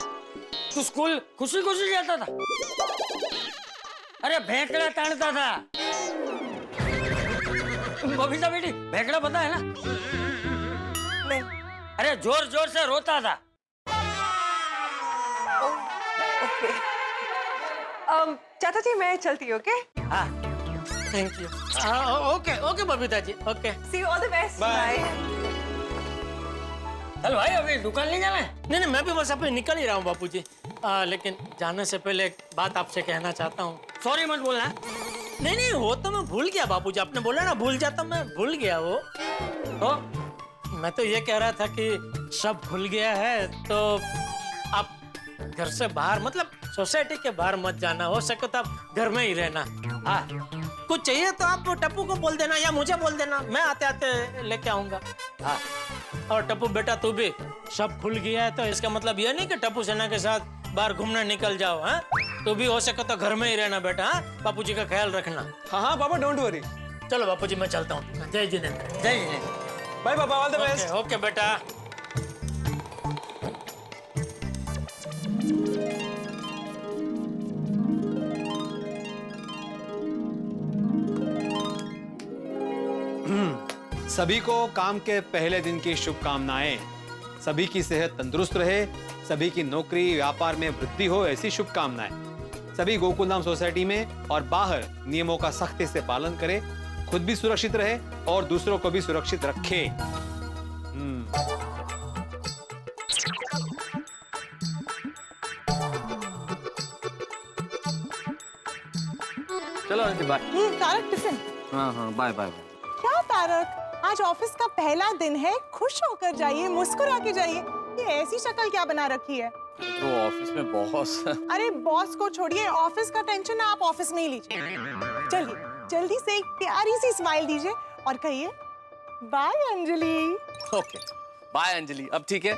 तू स्कूल खुशी खुशी जाता था? अरे भेंकड़ा ताड़ता था। बबीता बेटी, भेंकड़ा पता है ना? नहीं। अरे जोर जोर से रोता था। ओके। चाचा जी मैं चलती हूँ, ओके? हाँ। Thank you. Okay Babita ji, okay. See you, all the best. Bye. चल भाई, अभी दुकान नहीं जाना है? नहीं, मैं भी बस अभी निकल ही रहा हूँ बापूजी। लेकिन जाने से पहले एक बात आपसे कहना चाहता हूँ। सॉरी मत बोलना। नहीं, वो तो मैं भूल गया बापूजी, आपने बोला ना भूल जाता, मैं भूल गया वो। तो मैं तो ये कह रहा था कि सब भूल गया है, तो आप घर से बाहर, मतलब सोसाइटी के बाहर मत जाना, हो सके तो आप घर में ही रहना। हाँ, कुछ चाहिए तो आप टप्पू को बोल देना या मुझे बोल देना, मैं आते आते लेके आऊंगा। हाँ। और टप्पू बेटा, तू भी सब भूल गया है तो इसका मतलब ये नहीं कि टप्पू सेना के साथ बाहर घूमने निकल जाओ। हाँ, तू भी हो सके तो घर में ही रहना बेटा। हाँ, बापूजी का ख्याल रखना। हाँ पापा, डोंट वरी। चलो बापूजी, मैं चलता हूँ। जय जिनेंद्र। जय जिनेंद्र। बाय पापा, ऑल द बेस्ट। ओके बेटा। सभी को काम के पहले दिन की शुभकामनाएं। सभी की सेहत तंदुरुस्त रहे, सभी की नौकरी व्यापार में वृद्धि हो, ऐसी शुभकामनाएं। सभी गोकुलधाम सोसाइटी में और बाहर नियमों का सख्ती से पालन करें, खुद भी सुरक्षित रहे और दूसरों को भी सुरक्षित रखे। चलो बाय। तारक टिफिन। हाँ बाय बाय। क्या तारक, आज ऑफिस का पहला दिन है, खुश होकर जाइए, मुस्कुरा के जाइए। ये ऐसी शक्ल क्या बना रखी है? तो ऑफिस में बॉस। अरे बॉस को छोड़िए, ऑफिस का टेंशन आप ऑफिस में ही लीजिए। चलिए जल्दी से एक प्यारी सी स्माइल दीजिए और कहिए bye Anjali. Okay bye Anjali, अब ठीक है?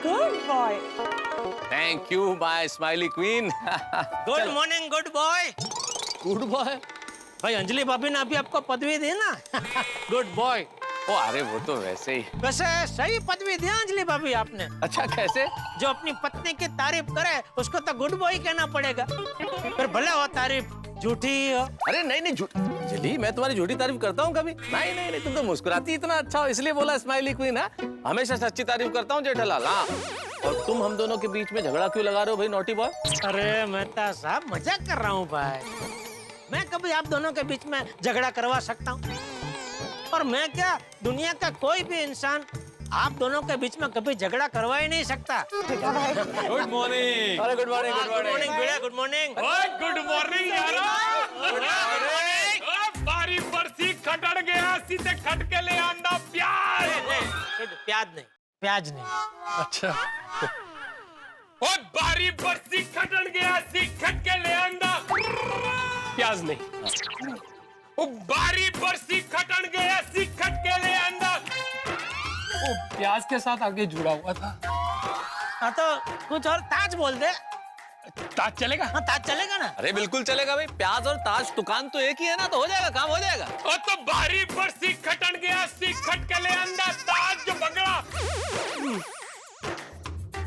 Good boy. Thank you my smiley queen. Good morning good boy. Good boy? भाई अंजलि भाभी ने अभी आपको पदवी दी ना। Good boy. ओ अरे वो तो वैसे ही। वैसे सही पदवी दी अंजलि भाभी आपने। अच्छा कैसे? जो अपनी पत्नी की तारीफ करे उसको तो गुड बॉय कहना पड़ेगा, फिर भले वो तारीफ झूठी ही हो। अरे नहीं नहीं झूठ अंजलि, मैं तुम्हारी झूठी तारीफ करता हूँ कभी? नहीं नहीं नहीं, तुम तो मुस्कुराती इतना अच्छा हो इसलिए बोला स्माइली क्वीन। है हमेशा सच्ची तारीफ करता हूँ जेठालाल। हाँ और तुम हम दोनों के बीच में झगड़ा क्यों लगा रहे हो भाई नॉटी बॉय? अरे मेहता साहब मजाक कर रहा हूँ भाई, मैं कभी आप दोनों के बीच में झगड़ा करवा सकता हूँ? और मैं क्या, दुनिया का कोई भी इंसान आप दोनों के बीच में कभी झगड़ा करवा ही नहीं सकता। Good morning. अरे गुड मॉर्निंग गुड मॉर्निंग बेटा, गुड मॉर्निंग। गुड मॉर्निंग बारी बरसी खटड़ गया सीधे खटके ले आंदा प्याज। प्याज नहीं, प्याज नहीं। अच्छा बारी बरसी खटड़ गया सी खटके ले आंदा प्याज नहीं। बारी बरसी खटड़ गया सी खटके ले आंदा वो प्याज के साथ आगे जुड़ा हुआ था। हाँ तो कुछ और ताज बोल दे। ताज चलेगा? हाँ ताज चलेगा ना। अरे बिल्कुल चलेगा भाई, प्याज और ताज दुकान तो एक ही है ना, तो हो जाएगा, काम हो जाएगा। और तो बारी बरसी खटड़ गया सी खटके ले आंदा ताज जो बगड़ा।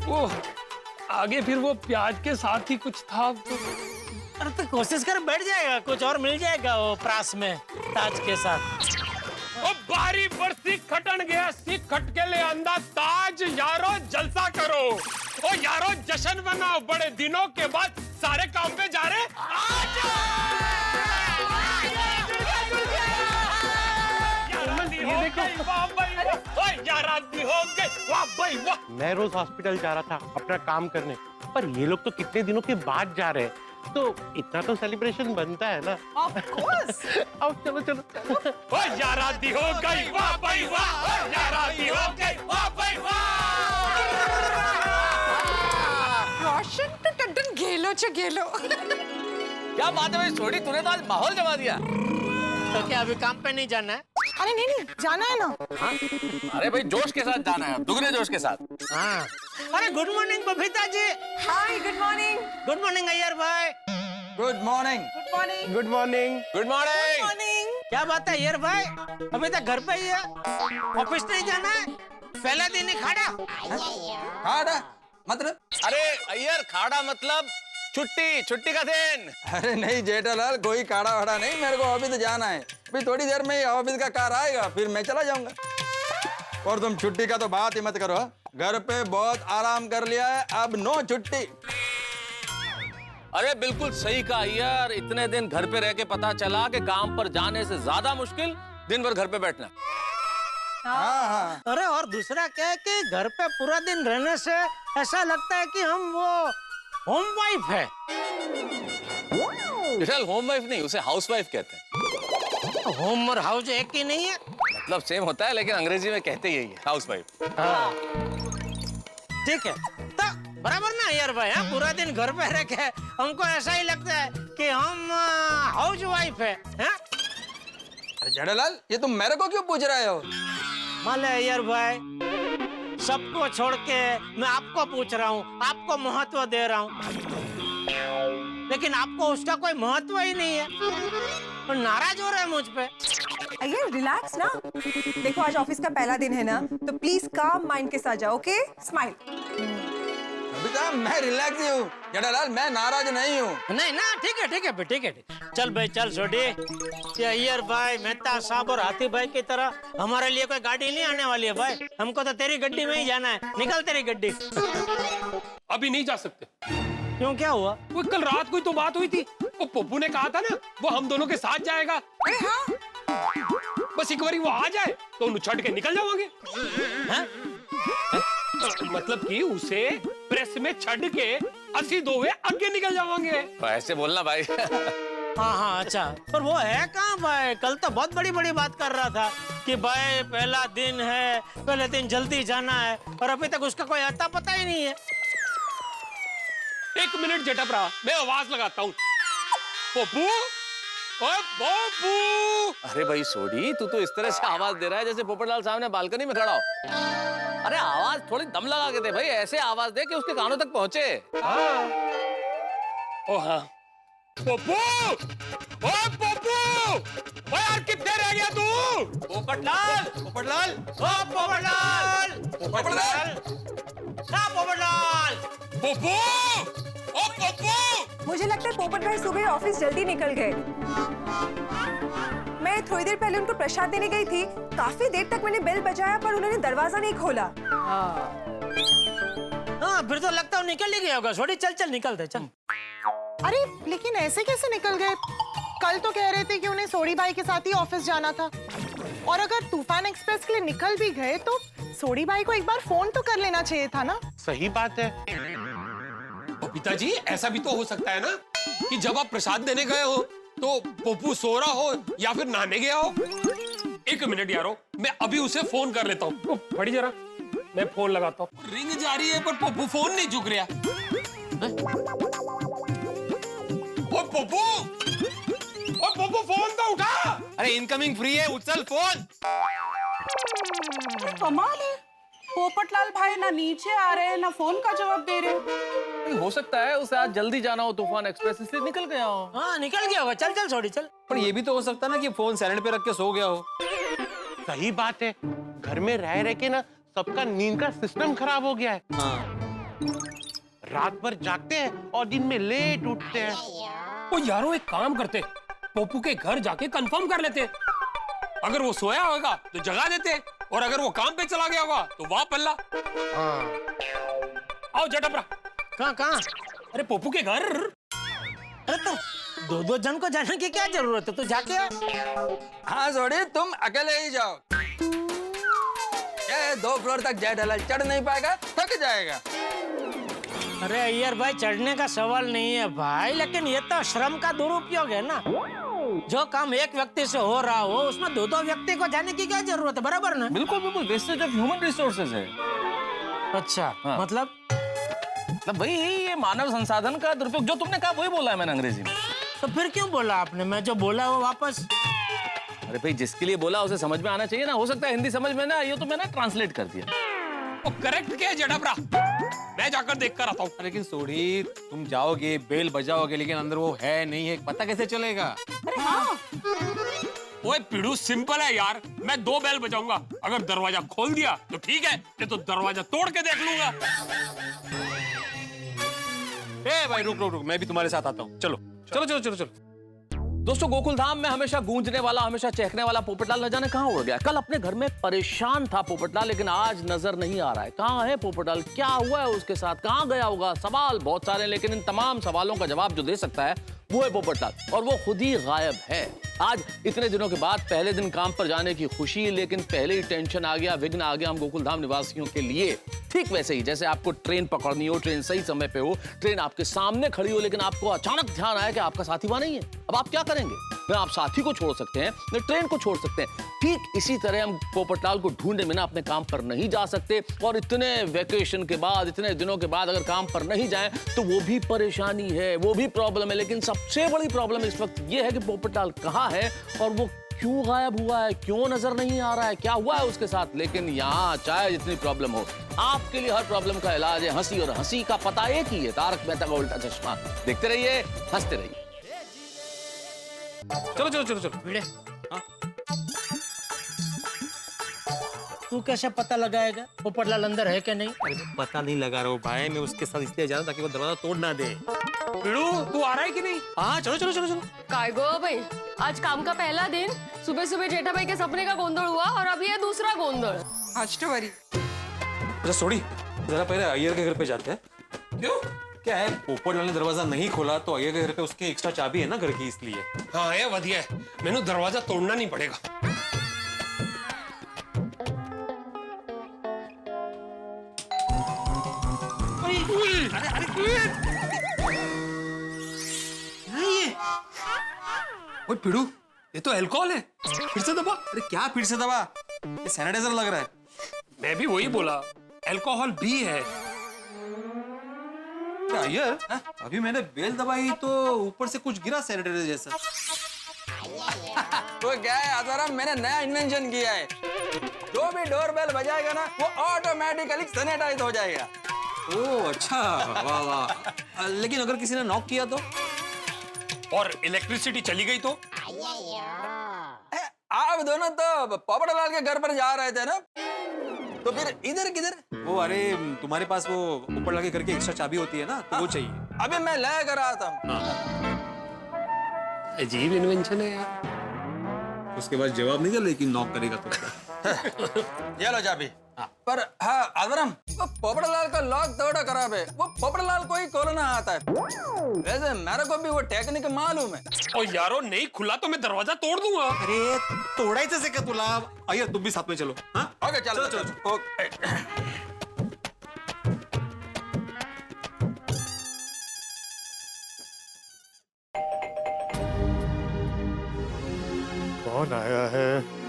वो आगे फिर वो प्याज के साथ ही कुछ था तो... अरे तो कोशिश कर, बैठ जाएगा, कुछ और मिल जाएगा वो प्रास में ताज के साथ। ओ बारी बरसी खटन गया सी खटके ले आंदा ताज यारो जलसा करो। ओ यारो जश्न मनाओ, बड़े दिनों के बाद सारे काम पे जा रहे। ये देखो वाह भाई वाह, यारानी हो गई वाह भाई वाह। मैं रोज हॉस्पिटल जा रहा था अपना काम करने, पर ये लोग तो कितने दिनों के बाद जा रहे हैं, तो इतना तो सेलिब्रेशन बनता है ना। Of course. अब चलो चलो। ओ यारानी हो गई वाह भाई वाह, यारानी हो गई वाह भाई वाह। रोशन तो टंटन गेलो चे गेलो। क्या बात है भाई छोड़ी, तूने तो आज माहौल जमा दिया। तो क्या अभी काम पे नहीं जाना है? अरे नहीं नहीं जाना है ना। हाँ? अरे भाई जोश के साथ जाना है, दुगने जोश के साथ। हाँ। अरे good morning Babita ji. Hi good morning. Good morning Iyer भाई। Good morning. Good morning. Good morning. Good morning. Morning. क्या बात है अय्यर भाई, अभी तक घर पे ही है, ऑफिस नहीं जाना है? पहला दिन ही खाड़ा। खाड़ा मतलब? अरे अय्यर खाड़ा मतलब छुट्टी, छुट्टी का दिन। अरे नहीं जेठालाल, कोई काड़ा वाड़ा नहीं, मेरे को ऑफिस जाना है। अभी थोड़ी देर में ही ऑफिस का कार आएगा, फिर मैं चला जाऊंगा। और तुम छुट्टी का तो बात ही मत करो, घर पे बहुत आराम कर लिया है, अब नो छुट्टी। अरे बिल्कुल सही कहा यार, इतने दिन घर पे रह के पता चला कि काम पर जाने से ज्यादा मुश्किल दिन भर घर पे बैठना। हाँ हाँ। अरे और दूसरा क्या है कि घर पे पूरा दिन रहने से ऐसा लगता है कि हम वो होम वाइफ है। विशाल होम वाइफ नहीं, उसे हाउस वाइफ कहते हैं। होम और हाउस एक ही नहीं है? मतलब सेम होता है लेकिन अंग्रेजी में कहते यही है, हाउस वाइफ। हाँ। ठीक है तो बराबर ना यार भाई। हाँ पूरा दिन घर पे रह के हमको ऐसा ही लगता है कि हम हाउस वाइफ है। हाँ? जेठालाल ये तुम मेरे को क्यों पूछ रहे हो? मान यार भाई, सबको छोड़ के मैं आपको पूछ रहा हूँ, आपको महत्व दे रहा हूँ, लेकिन आपको उसका कोई महत्व ही नहीं है और नाराज हो रहे हैं मुझ पे। अय्यर रिलैक्स ना, देखो आज ऑफिस का पहला दिन है ना, तो प्लीज काम माइंड के साथ जाओ। Okay smile. बेटा मैं रिलैक्स ही हूँ जेठालाल, मैं नाराज नहीं हूँ। नहीं ना, ठीक है ठीक है ठीक है। चल भाई चल छोड़ी, ये अय्यर भाई, मेहता साहब और हाथी भाई की तरह हमारे लिए कोई गाड़ी नहीं आने वाली है भाई, हमको तो तेरी गड्डी में ही जाना है। निकल तेरी गड्डी। अभी नहीं जा सकते। क्यों, क्या हुआ? वो कल रात को ही तो बात हुई थी, वो पप्पू ने कहा था ना वो हम दोनों के साथ जाएगा। अरे हाँ, बस एक बारी वो आ जाए तो उन्हें छड़ के निकल जाओगे। मतलब कि उसे प्रेस में छड़ के 80 दोवे आगे निकल जाओगे। तो ऐसे बोलना भाई। हाँ हाँ अच्छा, पर वो है कहाँ भाई? कल तो बहुत बड़ी बड़ी बात कर रहा था कि भाई पहला दिन है, पहले दिन जल्दी जाना है, और अभी तक उसका कोई अता पता ही नहीं है। एक मिनट जेठा भरा, मैं आवाज लगाता हूँ। पप्पू ओए बाबू! अरे भाई सोडी, तू तो इस तरह से आवाज दे रहा है जैसे पोपटलाल सामने बालकनी में खड़ा हो। अरे आवाज थोड़ी दम लगा के दे भाई, ऐसे आवाज दे कि उसके कानों तक पहुंचे। ओ हाँ, पप्पू! ओए पप्पू! ओए यार कितने रह गया तू? पोपटलाल, पोपटलाल, ओ पोपटलाल, पोपटलाल, ना पोपटलाल। पप्पू! ओ पप्पू! मुझे लगता है पोपट भाई सुबह ऑफिस जल्दी निकल गए। मैं थोड़ी देर पहले उनको प्रसाद देने गई थी। काफी देर तक मैंने बेल बजाया पर उन्होंने दरवाजा नहीं खोला। हाँ, फिर तो लगता है निकल ही गया होगा। छोड़ी, चल चल निकलते चल। अरे लेकिन ऐसे कैसे निकल गए? कल तो कह रहे थे कि उन्हें सोडी भाई के साथ ही ऑफिस जाना था। और अगर तूफान एक्सप्रेस के लिए निकल भी गए तो सोडी भाई को एक बार फोन तो कर लेना चाहिए था ना। सही बात है। पिताजी, ऐसा भी तो हो सकता है ना कि जब आप प्रसाद देने गए हो तो पप्पू सो रहा हो या फिर नहाने गया हो। एक मिनट यारो, मैं अभी उसे फोन कर लेता हूँ। बड़ी जरा, मैं फोन लगाता हूँ। रिंग जा रही है पर पप्पू फोन नहीं चुक रहा। ओ पप्पू! ओ पप्पू, फोन तो उठा! अरे इनकमिंग फ्री है, उछल फोन। कमाल है, पोपटलाल भाई ना नीचे आ रहे हैं ना फोन का जवाब दे रहे। हो सकता है उसे आज जल्दी जाना हो तूफान एक्सप्रेस, इसलिए निकल गया हो। हाँ, निकल गया होगा। चल चल छोड़ी चल। पर ये भी तो हो सकता है ना कि फोन साइलेंट पे रख के सो गया हो। सही बात है। घर में रह के ना सबका नींद का सिस्टम खराब हो गया है। रात भर जागते हैं और दिन में लेट उठते हैं। ओ यारो, एक काम करते, पप्पू के घर जाके कंफर्म कर लेते। अगर वो सोया होगा तो जगा देते, और अगर वो काम पे चला गया होगा तो वहां पल्ला। आओ जटपरा। कहाँ कहाँ? अरे पप्पू के घर। अरे तो दो दो जन को जाने की क्या जरूरत है? तो जाके आ। हाँ सोडी, तुम अकेले ही जाओ। ये 2 फ्लोर तक जेठालाल चढ़ नहीं पाएगा, थक जाएगा। अरे अय्यर भाई, चढ़ने का सवाल नहीं है भाई, लेकिन ये तो श्रम का दुरुपयोग है ना। जो काम एक व्यक्ति से हो रहा हो उसमें दो दो व्यक्ति को जाने की क्या जरूरत है? बराबर ना? बिल्कुल बिल्कुल, वेस्टेज ऑफ ह्यूमन रिसोर्सेज है। अच्छा, हाँ। मतलब भाई ये मानव संसाधन का दुरुपयोग, जो तुमने कहा वही बोला है मैंने अंग्रेजी में। तो फिर क्यों बोला आपने? मैं जो बोला वो वापस। अरे भाई, जिसके लिए बोला उसे समझ में आना चाहिए ना। हो सकता है हिंदी समझ में ना, ये तो मैंने ट्रांसलेट कर दिया। करेक्ट क्या है जटपरा? मैं जाकर देख कर आता हूँ। लेकिन सोडी, तुम जाओगे, बेल बजाओगे, लेकिन अंदर वो है नहीं है, पता कैसे चलेगा? अरे हाँ, ओए पिड़ू, सिंपल है यार। मैं 2 बेल बजाऊंगा, अगर दरवाजा खोल दिया तो ठीक है, नहीं तो दरवाजा तोड़ के देख लूंगा। ए भाई रुक रुक रुक, मैं भी तुम्हारे साथ आता हूँ। चलो चलो चलो चलो चलो। दोस्तों, गोकुल धाम में हमेशा गूंजने वाला, हमेशा चहकने वाला पोपटलाल न जाने कहाँ उड़ गया। कल अपने घर में परेशान था पोपटलाल, लेकिन आज नजर नहीं आ रहा है। कहाँ है पोपटलाल? क्या हुआ है उसके साथ? कहाँ गया होगा? सवाल बहुत सारे, लेकिन इन तमाम सवालों का जवाब जो दे सकता है वो है पोपटलाल, और वो खुद ही गायब है। आज इतने दिनों के बाद पहले दिन काम पर जाने की खुशी, लेकिन पहले ही टेंशन आ गया, विघ्न आ गया हम गोकुल धाम निवासियों के लिए। ठीक वैसे ही जैसे आपको ट्रेन पकड़नी हो, ट्रेन सही समय पे हो, ट्रेन आपके सामने खड़ी हो, लेकिन आपको अचानक ध्यान आया कि आपका साथी वहां नहीं है। अब आप क्या करेंगे? न आप साथी को छोड़ सकते हैं, न ट्रेन को छोड़ सकते हैं। ठीक इसी तरह हम पोपटलाल को ढूंढने में ना अपने काम पर नहीं जा सकते, और इतने वेकेशन के बाद, इतने दिनों के बाद अगर काम पर नहीं जाएं तो वो भी परेशानी है, वो भी प्रॉब्लम है। लेकिन सबसे बड़ी प्रॉब्लम इस वक्त ये है कि पोपटलाल कहाँ है और वो क्यों गायब हुआ है, क्यों नजर नहीं आ रहा है, क्या हुआ है उसके साथ। लेकिन यहाँ चाहे जितनी प्रॉब्लम हो, आपके लिए हर प्रॉब्लम का इलाज है हंसी, और हंसी का पता एक ही है, तारक मेहता का उल्टा चश्मा। देखते रहिए, हंसते रहिए। चलो चलो चलो चलो। भिड़े, तू कैसे पता लगाएगा पोपटलाल अंदर है कि नहीं? पता नहीं लगा रहा हूँ भाई, मैं उसके साथ इसलिए जा रहा हूँ ताकि वो दरवाजा तोड़ ना दे। पिड़ू, तू आ रहा है कि नहीं? हाँ चलो चलो चलो चलो। काय गो भाई, आज काम का पहला दिन, सुबह सुबह जेठा भाई के सपने का गोंधल हुआ, और अब ये दूसरा गोंधल। हॉस्टवरी। अच्छा सोडी, जरा पहले अय्यर के घर पे जाते हैं। क्यों? क्या है, पोपटलाल ने दरवाजा नहीं खोला तो अय्यर के घर पे उसके एक्स्ट्रा चाबी है ना घर की, इसलिए। हाँ ये वधिया है, मैंने दरवाजा तोड़ना नहीं पड़ेगा। ओए पिड़ू, ये तो अल्कोहल है। फिर से दबा। अरे क्या फिर से दबा? ये सैनिटाइजर लग रहा है। मैं भी वही बोला, अल्कोहल भी है। अय्यर, अभी मैंने बेल दबाई तो ऊपर से कुछ गिरा सैनिटाइजर जैसा। वो क्या है आसाराम, मैंने नया इन्वेंशन किया है। जो भी डोर बेल बजाएगा ना वो ऑटोमेटिकली सैनिटाइज हो जाएगा। ओह अच्छा, वाह वाह। लेकिन अगर किसी ने नॉक किया तो? और इलेक्ट्रिसिटी चली गई तो? आप दोनों तो पोपटलाल के घर पर जा रहे थे ना, तो फिर इधर किधर? वो अरे तुम्हारे पास वो ऊपर लगे घर की एक्स्ट्रा चाबी होती है ना, तो वो चाहिए। अभी मैं ले कर रहा था। अजीब इन्वेंशन है यार। उसके बाद जवाब नहीं दिया, लेकिन नॉक करेगा तो ये लो चाबी। पर हाँ आदरम, वो पोपटलाल का लॉक थोड़ा खराब है, वो पोपटलाल को ही खोलना आता है। वैसे मेरे को भी वो टेक्निक मालूम है। और यारो नहीं खुला तो मैं दरवाजा तोड़ दूंगा। अरे तोड़ा ही से तुला। आइए तुम भी साथ में चलो। हाँ ओके चलो चलो। ओके कौन आया है?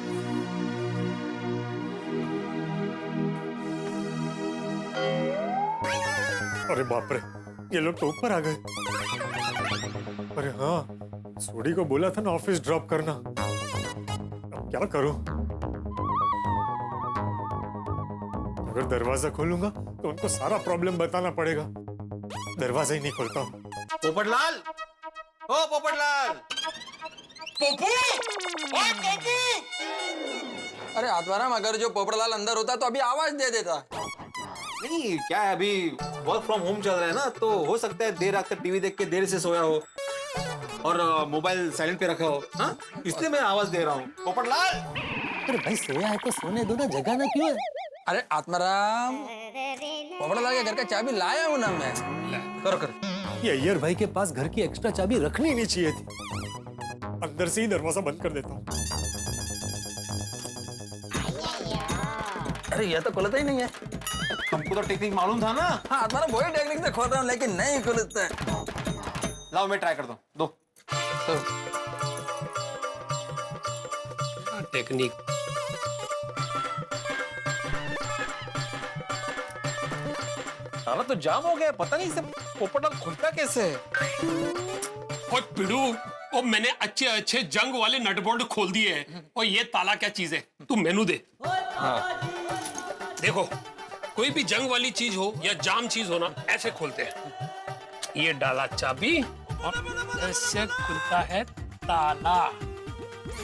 अरे बाप रे, ये लोग तो ऊपर आ गए। अरे हाँ, सोडी को बोला था ना ऑफिस ड्रॉप करना। अब क्या करूं? अगर दरवाजा खोलूंगा तो उनको सारा प्रॉब्लम बताना पड़ेगा। दरवाजा ही नहीं खोलता हूं। पोपटलाल, ओ पोपटलाल। पोपू! ओए पोपू! अरे आत्माराम, अगर जो पोपटलाल अंदर होता तो अभी आवाज दे देता। नहीं क्या है, अभी वर्क फ्रॉम होम चल रहा है ना, तो हो सकता है देर रात तक टीवी देख के देर से सोया हो और मोबाइल साइलेंट पे रखा हो। हाँ इसलिए मैं आवाज दे रहा हूँ। पोपटलाल! अरे भाई सोया है तो सोने दो ना, जगाना क्यों है? अरे आत्माराम, पोपटलाल के घर का चाबी लाया हूं ना मैं। करो करो। ये अय्यर भाई के पास घर की एक्स्ट्रा चाबी रखनी नहीं चाहिए थी। अंदर से ही दरवाजा बंद कर देता हूँ। अरे ये तो खुलता ही नहीं है। हमको तो टेक्निक मालूम था ना। हाँ आत्माराम, वही टेक्निक से खोल रहा हूँ लेकिन नहीं खुलता। लाओ मैं ट्राई करता हूँ, दो। टेक्निक। ताला तो जाम हो गया, पता नहीं इसे पोपटलाल खुलता कैसे है। ओए पिड़ू, ओ मैंने अच्छे अच्छे जंग वाले नटबोल्ट खोल दिए हैं। और ये ताला क्या चीज है, तू मेनू दे। हाँ। देखो, कोई भी जंग वाली चीज हो या जाम चीज हो ना, ऐसे खोलते हैं। ये डाला चाबी और ऐसे खुलता है ताला।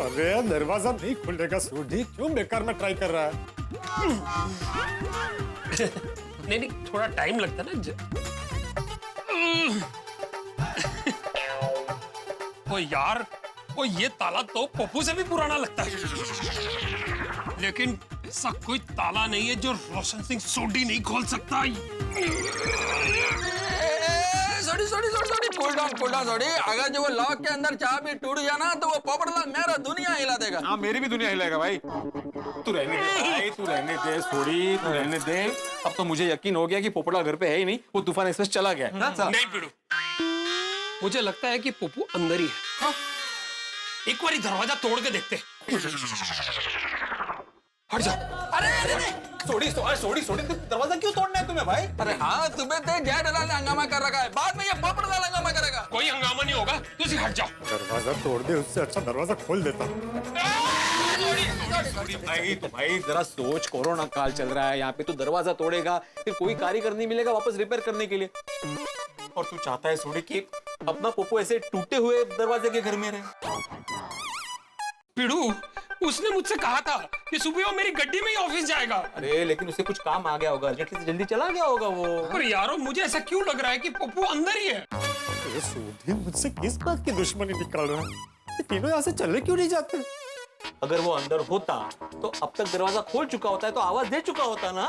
अरे दरवाजा नहीं खुलेगा सोडी, क्यों बेकार में ट्राई कर रहा है? नहीं नहीं, थोड़ा टाइम लगता है ना। ओ यार, ओ ये ताला तो पप्पू से भी पुराना लगता है। लेकिन ऐसा कोई ताला नहीं है जो रोशन सिंह सोडी नहीं खोल सकता। Sorry cool down sorry. अगर जो वो लॉक के अंदर चाबी टूट जाना तो वो पोपटलाल मेरा दुनिया हिला देगा। हाँ मेरी भी दुनिया हिलाएगा भाई। तू रहने दे भाई, तू रहने दे सोडी, तू रहने दे। अब तो मुझे यकीन हो गया कि पोपटलाल घर पे है ही नहीं, वो तूफान एक्सप्रेस चला गया। नहीं पिड़ू, मुझे लगता है कि पप्पू अंदर ही है। हाँ? एक बार दरवाजा तोड़ के देखते। हट जा। अरे सोडी दरवाजा क्यों तोड़ना है तुम्हें भाई? अरे हाँ, तुम्हें तो जेठालाल ने हंगामा कर रखा है, बाद में ये पोपटलाल हंगामा करेगा। कोई हंगामा नहीं होगा, तुझे हट जाओ। दरवाजा तोड़ दे, उससे अच्छा दरवाजा खोल देता। भाई जरा सोच, कोरोना काल चल रहा है यहाँ पे, तू दरवाजा तोड़ेगा फिर कोई कारीगर नहीं मिलेगा वापस रिपेयर करने के लिए। और तू चाहता है सोडी कि अपना पोपो ऐसे टूटे हुए दरवाजे के घर में रहे। पिड़ू, उसने मुझसे कहा था कि सुबह वो मेरी गड्डी में ही ऑफिस जाएगा। अरे लेकिन उसे कुछ काम आ गया होगा, अर्जेंटली से जल्दी चला गया होगा वो। पर यारो मुझे ऐसा क्यों लग रहा है कि पप्पू अंदर ही है। ये सोडी मुझसे किस बात की दुश्मनी निकाल रहा है? ये तीनों यहाँ से चले क्यों नहीं जाते? अगर वो अंदर होता तो अब तक दरवाजा खोल चुका होता है, तो आवाज दे चुका होता ना।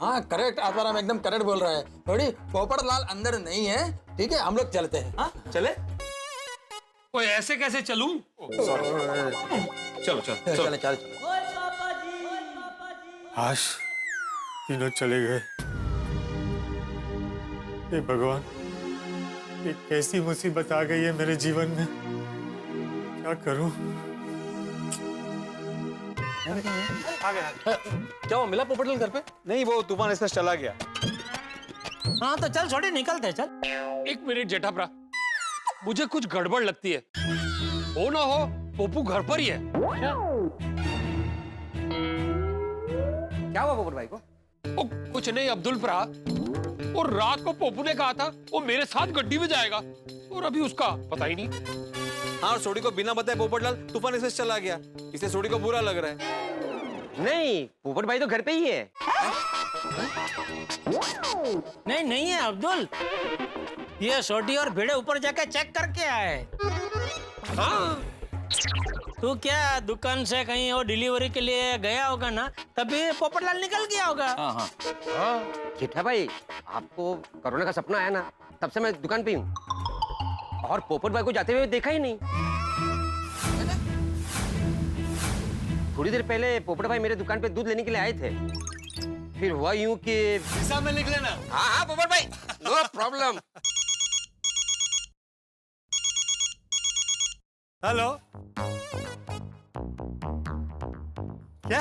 हाँ करेक्ट, आत्माराम एकदम करेक्ट बोल रहा है। थोड़ी पोपटलाल अंदर नहीं है, ठीक है हम लोग चलते हैं। हाँ चले। ओए ऐसे कैसे चलूं? चलो चलो। आश तीनों चले गए। हे भगवान, ये कैसी मुसीबत आ गई है मेरे जीवन में, क्या करूं? क्या वो मिला पोपटलाल घर पे? नहीं, वो तूफान एक्सप्रेस चला गया। हाँ तो चल छोटे, निकलते हैं, चल। एक मिनट जेठाप्रा, मुझे कुछ गड़बड़ लगती है। हो ना हो पोपू घर पर ही है। क्या हुआ पोपट भाई को? ओ, कुछ नहीं अब्दुल भरा, और रात को पोपू ने कहा था वो मेरे साथ गड्डी में जाएगा, और अभी उसका पता ही नहीं। हाँ, और सोडी को बिना बताए पोपटलाल तूफान एक्सप्रेस चला गया, इससे सोडी को बुरा लग रहा है। नहीं, पोपट भाई तो घर पे ही है। नहीं नहीं है अब्दुल, ये छोटी और भिड़े ऊपर जाके चेक करके आए। हाँ, तू क्या दुकान से कहीं वो डिलीवरी के लिए गया होगा ना, तभी पोपटलाल निकल गया होगा। हाँ। जेठा भाई, आपको कोरोना का सपना आया ना, तब से मैं दुकान पे हूँ, और पोपट भाई को जाते हुए देखा ही नहीं। थोड़ी देर पहले पोपट भाई मेरे दुकान पे दूध लेने के लिए आए थे, फिर हुआ यूं कि हिसाब में लिख लेना। हाँ पोपट भाई, नो प्रॉब्लम। हेलो, क्या?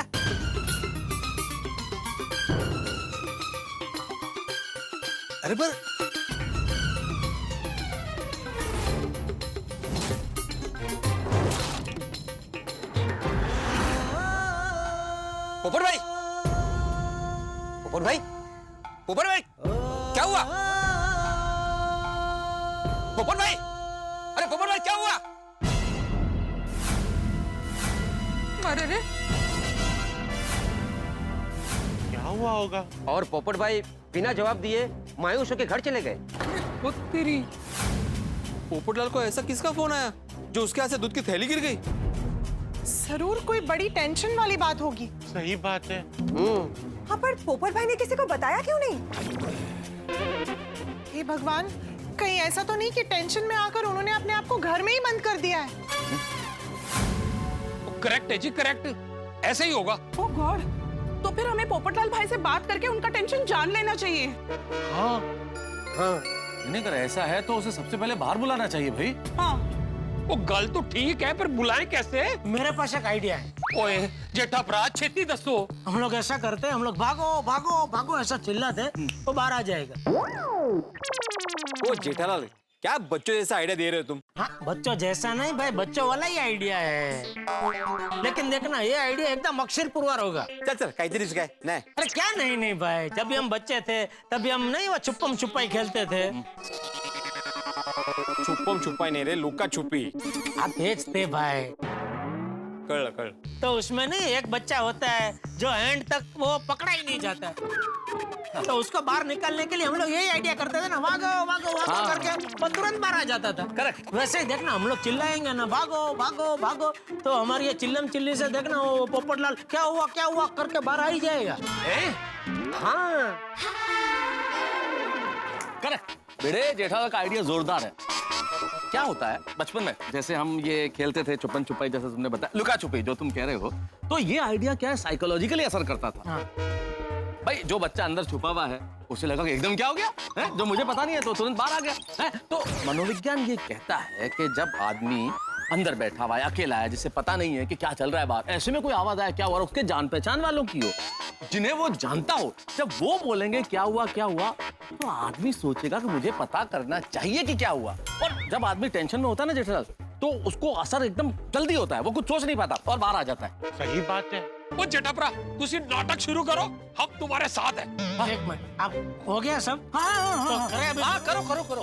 अरे पर पोपट भाई, पोपट भाई, पोपट भाई, क्या हुआ? पोपट भाई, अरे पोपट भाई क्या हुआ? अरे रे, क्या हुआ होगा? और पोपट भाई बिना जवाब दिए मायूस होकर घर चले गए। वो तेरी। पोपटलाल को ऐसा किसका फोन आया जो उसके हाथ से दूध की थैली गिर गई? जरूर कोई बड़ी टेंशन वाली बात होगी। सही बात है। हाँ, पर पोपट भाई ने किसी को बताया क्यों नहीं? हे भगवान, कहीं ऐसा तो नहीं कि टेंशन में आकर उन्होंने अपने आप को घर में ही बंद कर दिया है। करेक्ट है जी, करेक्ट, ऐसे ही होगा। ओह गॉड, तो फिर हमें पोपटलाल भाई से बात करके उनका टेंशन जान लेना चाहिए। हाँ, नहीं अगर ऐसा है तो उसे सबसे पहले बाहर बुलाना चाहिए भाई। हाँ, वो गल तो ठीक है, पर बुलाएं कैसे? मेरे पास एक आइडिया है। ओए जेठा भरा, छेती दसो। हम लोग ऐसा करते हैं, हम लोग भागो भागो भागो ऐसा चिल्लाते, वो बाहर आ जाएगा। ओ जेठालाल, क्या बच्चों जैसा आइडिया दे रहे हो तुम? हाँ, बच्चों जैसा नहीं भाई, बच्चों वाला ही आइडिया है, लेकिन देखना ये आइडिया एकदम अक्षर पुरवार होगा। चल चल, काहीतरी काय नाही। अरे क्या नहीं नहीं भाई, जब भी हम बच्चे थे तभी हम नहीं वो छुपम छुपाई खेलते थे। छुपम छुपाई नहीं रे, लुका छुपी। आप तेज थे भाई। कळ कळ। तो उसमें नहीं एक बच्चा होता है जो एंड तक वो पकड़ा ही नहीं जाता, तो उसको बाहर निकालने के लिए हम लोग यही आइडिया करते थे ना, भागो भागो भागो करके वो तुरंत बाहर आ जाता था। करेक्ट। वैसे ही देखना, हम लोग चिल्लाएंगे ना, भागो भागो भागो, तो हमारी ये चिल्लम चिल्ली से देखना वो पोपटलाल क्या हुआ करके बाहर आ ही जाएगा। हाँ, करेक्ट। बेटे जेठालाल का आइडिया जोरदार है। क्या होता है बचपन में जैसे हम ये खेलते थे छुपन छुपाई, जैसे तुमने बताया लुका छुपी जो तुम कह रहे हो, तो ये आइडिया क्या है साइकोलॉजिकली असर करता था। हाँ। भाई जो बच्चा अंदर छुपा हुआ है उसे लगा कि एकदम क्या हो गया है, जो मुझे पता नहीं है तो तुरंत बाहर आ गया है। तो मनोविज्ञान ये कहता है कि जब आदमी अंदर बैठा हुआ है, अकेला है, जिसे पता नहीं है कि क्या चल रहा है बाहर, ऐसे में कोई आवाज आया क्या हुआ, उसके जान पहचान वालों की हो, जिन्हें वो जानता हो, जब वो बोलेंगे क्या हुआ तो आदमी सोचेगा कि मुझे पता करना चाहिए कि क्या हुआ। और जब आदमी टेंशन में होता है ना जेठालाल, तो उसको असर एकदम जल्दी होता है, वो कुछ सोच नहीं पाता और बाहर आ जाता है। सही बात है। वो जेठा भरा, तुसी नाटक शुरू करो, हम तुम्हारे साथ हैं। एक मिनट, अब हो गया सब? हाँ, तो करें अभी। हाँ करो करो करो।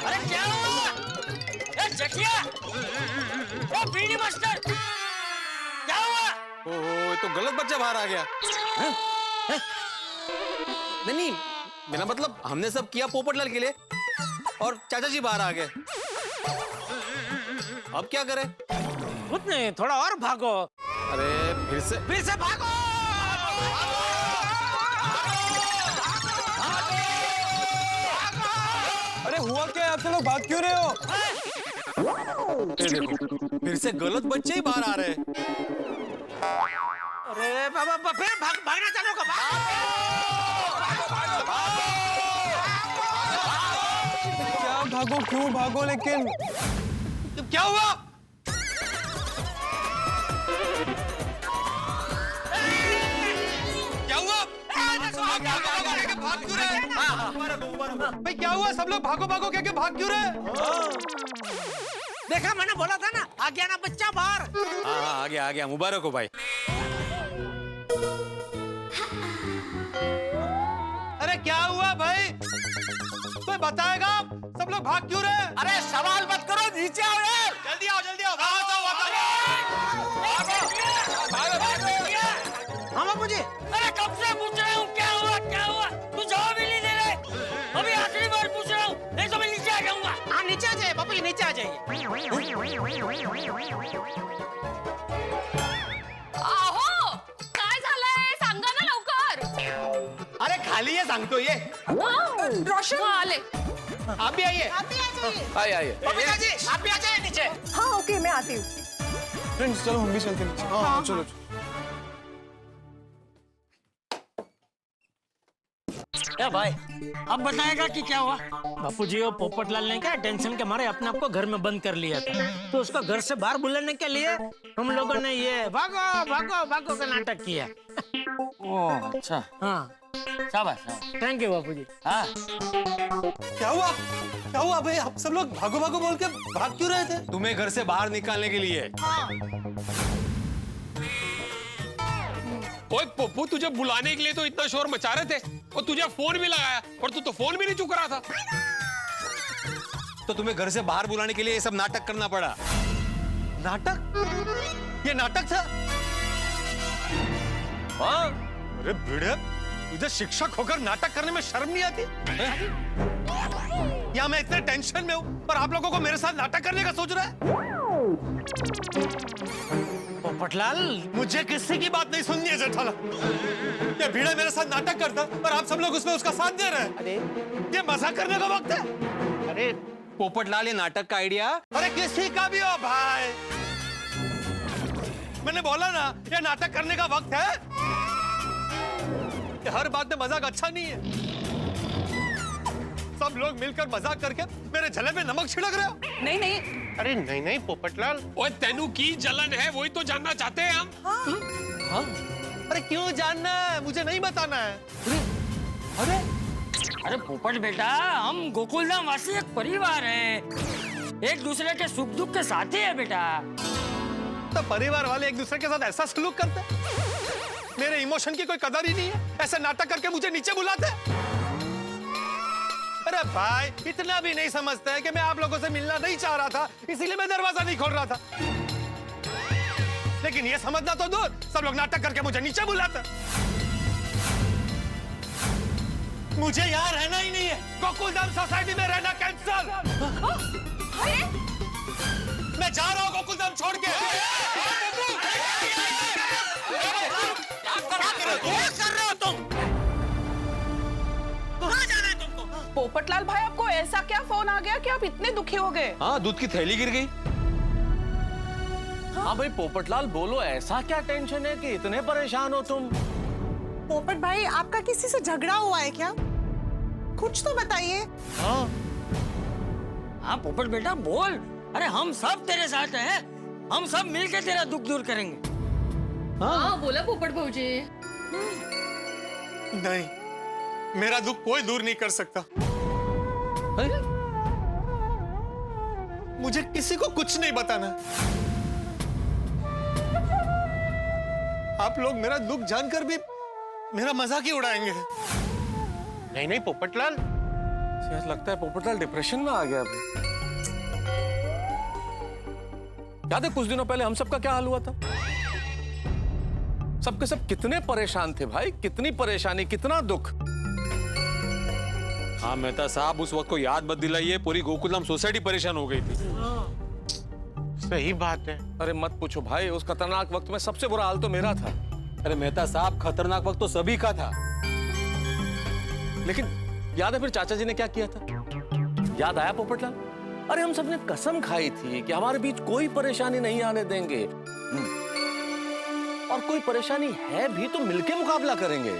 अरे क्या हुआ? ए जटिया, ए बीड़ी मास्टर, क्या हुआ? ओहो, तो गलत बच्चा बाहर आ गया। नहीं, मेरा मतलब हमने सब किया पोपटलाल के लिए और चाचा जी बाहर आ गए। अब क्या करें? कुछ नहीं, थोड़ा और भागो। अरे फिर से भागो। अरे हुआ क्या? आप लोग भाग क्यों रहे हो? देखो, फिर से गलत बच्चे ही बाहर आ रहे हैं। अरे बाबा, फिर भागना चालू कर। क्या भागो, क्यों भागो? लेकिन क्या हुआ? क्या हुआ? भाग क्यों रहे? भाई क्या हुआ? सब लोग भागो भागो कह के भाग क्यों रहे? देखा, मैंने बोला था ना, आ गया ना बच्चा बाहर। हाँ, आ गया मुबारक हो भाई। अरे क्या हुआ भाई? कोई बताएगा? सब लोग भाग क्यों रहे? अरे सवाल मत करो, नीचे आओ यार। जल्दी आओ। हाँ बापू जी। अरे कब से पूछ रहा हूँ क्या हुआ? तू जवाब ही नहीं दे रहे। अभी आखिरी बार पूछ रहा हूँ, नहीं तो मैं नीचे आ जाऊंगा। हाँ नीचे आ जाइए बापू जी, नीचे आ जाइए। आहो, काय झालंय सांगा ना लवकर। अरे खाली है सांगतो ये। रोशन आले। आप भी आइए। आप भी आ जाइए। आइए बबीता जी, आप भी आ जाइए नीचे। हाँ ओके, मैं आती हूँ। फ्रेंड्स चलो हम भी चलते हैं। हाँ चलो। क्या भाई, अब बताएगा कि क्या हुआ? बापू जी, वो पोपटलाल ने क्या टेंशन के मारे अपने आप को घर में बंद कर लिया था, तो उसको घर से बाहर बुलाने के लिए हम लोगों ने ये भागो भागो भागो का नाटक किया। ओह अच्छा, हाँ शाबाश। थैंक यू बापू जी। हाँ क्या हुआ भाई? आप सब लोग भागो भागो बोल के भाग क्यों रहे थे? तुम्हें घर से बाहर निकालने के लिए। ओए पप्पू, तुझे बुलाने के लिए तो इतना शोर मचा रहे थे और तुझे फोन भी लगाया, पर तू तो फोन भी नहीं चुक रहा था। तो तुम्हें घर से बाहर बुलाने के लिए ये सब नाटक करना पड़ा। नाटक? ये नाटक था? हाँ? अरे भिड़े, तुझे शिक्षक होकर नाटक करने में शर्म नहीं आती? या मैं इतने टेंशन में हूँ पर आप लोगों को मेरे साथ नाटक करने का सोच रहा है? पोपटलाल, मुझे किसी की बात नहीं सुननी है जेठालाल। ये भिड़े मेरे साथ नाटक करता और आप सब लोग उसमें उसका साथ दे रहे हैं। अरे ये मजाक करने का वक्त है? अरे पोपटलाल, ये नाटक का आइडिया? अरे किसी का भी हो भाई, मैंने बोला ना ये नाटक करने का वक्त है। ये हर बात में मजाक अच्छा नहीं है। सब लोग मिलकर मजाक करके मेरे जले में नमक छिड़क रहे हो। नहीं नहीं, अरे नहीं पोपटलाल, ओए तेनू की जलन है वही तो जानना चाहते हैं हम। हाँ? अरे क्यों जानना है? मुझे नहीं बताना है। अरे पोपट बेटा, हम गोकुलधाम वासी एक परिवार है, एक दूसरे के सुख दुख के साथी है बेटा। तो परिवार वाले एक दूसरे के साथ ऐसा सलूक करते हैं? मेरे इमोशन की कोई कदर ही नहीं है, ऐसे नाटक करके मुझे नीचे बुलाते हैं। अरे भाई, इतना भी नहीं समझते हैं कि मैं आप लोगों से मिलना नहीं चाह रहा था, इसीलिए मैं दरवाजा नहीं खोल रहा था। लेकिन ये समझना तो दूर, सब लोग नाटक करके मुझे नीचे बुलाते। मुझे यहाँ रहना ही नहीं है, गोकुलधाम सोसाइटी में रहना कैंसल। मैं जा रहा हूँ गोकुलधाम छोड़ के। क्या कर रहे हो तुम? कहाँ जाना है तुमको? पोपटलाल भाई, आपको ऐसा क्या फोन आ गया कि आप इतने दुखी हो गए? हाँ, दूध की थैली गिर गई। हाँ भाई पोपटलाल, बोलो ऐसा क्या टेंशन है कि इतने परेशान हो तुम? पोपट भाई, आपका किसी से झगड़ा हुआ है क्या? कुछ तो बताइए। हाँ पोपट बेटा बोल। अरे हम सब तेरे साथ हैं, हम सब मिलके तेरा दुख दूर करेंगे। हाँ बोला पोपट भाऊजी। नहीं, मेरा दुख कोई दूर नहीं कर सकता। मुझे किसी को कुछ नहीं बताना। आप लोग मेरा दुख जानकर भी मेरा मजाक ही उड़ाएंगे। नहीं पोपटलाल, शायद लगता है पोपटलाल डिप्रेशन में आ गया अभी। याद है कुछ दिनों पहले हम सबका क्या हाल हुआ था? सबके सब कितने परेशान थे भाई, कितनी परेशानी, कितना दुख। हाँ मेहता साहब, उस वक्त को याद मत दिलाइए, पूरी गोकुलधाम सोसाइटी परेशान हो गई थी। सही बात है। अरे मत पूछो भाई, उस खतरनाक वक्त में सबसे बुरा हाल तो मेरा था। अरे मेहता साहब, खतरनाक वक्त तो सभी का था। लेकिन याद है फिर चाचा जी ने क्या किया था? याद आया पोपटलाल? अरे हम सबने कसम खाई थी कि हमारे बीच कोई परेशानी नहीं आने देंगे, और कोई परेशानी है भी तो मिलके मुकाबला करेंगे।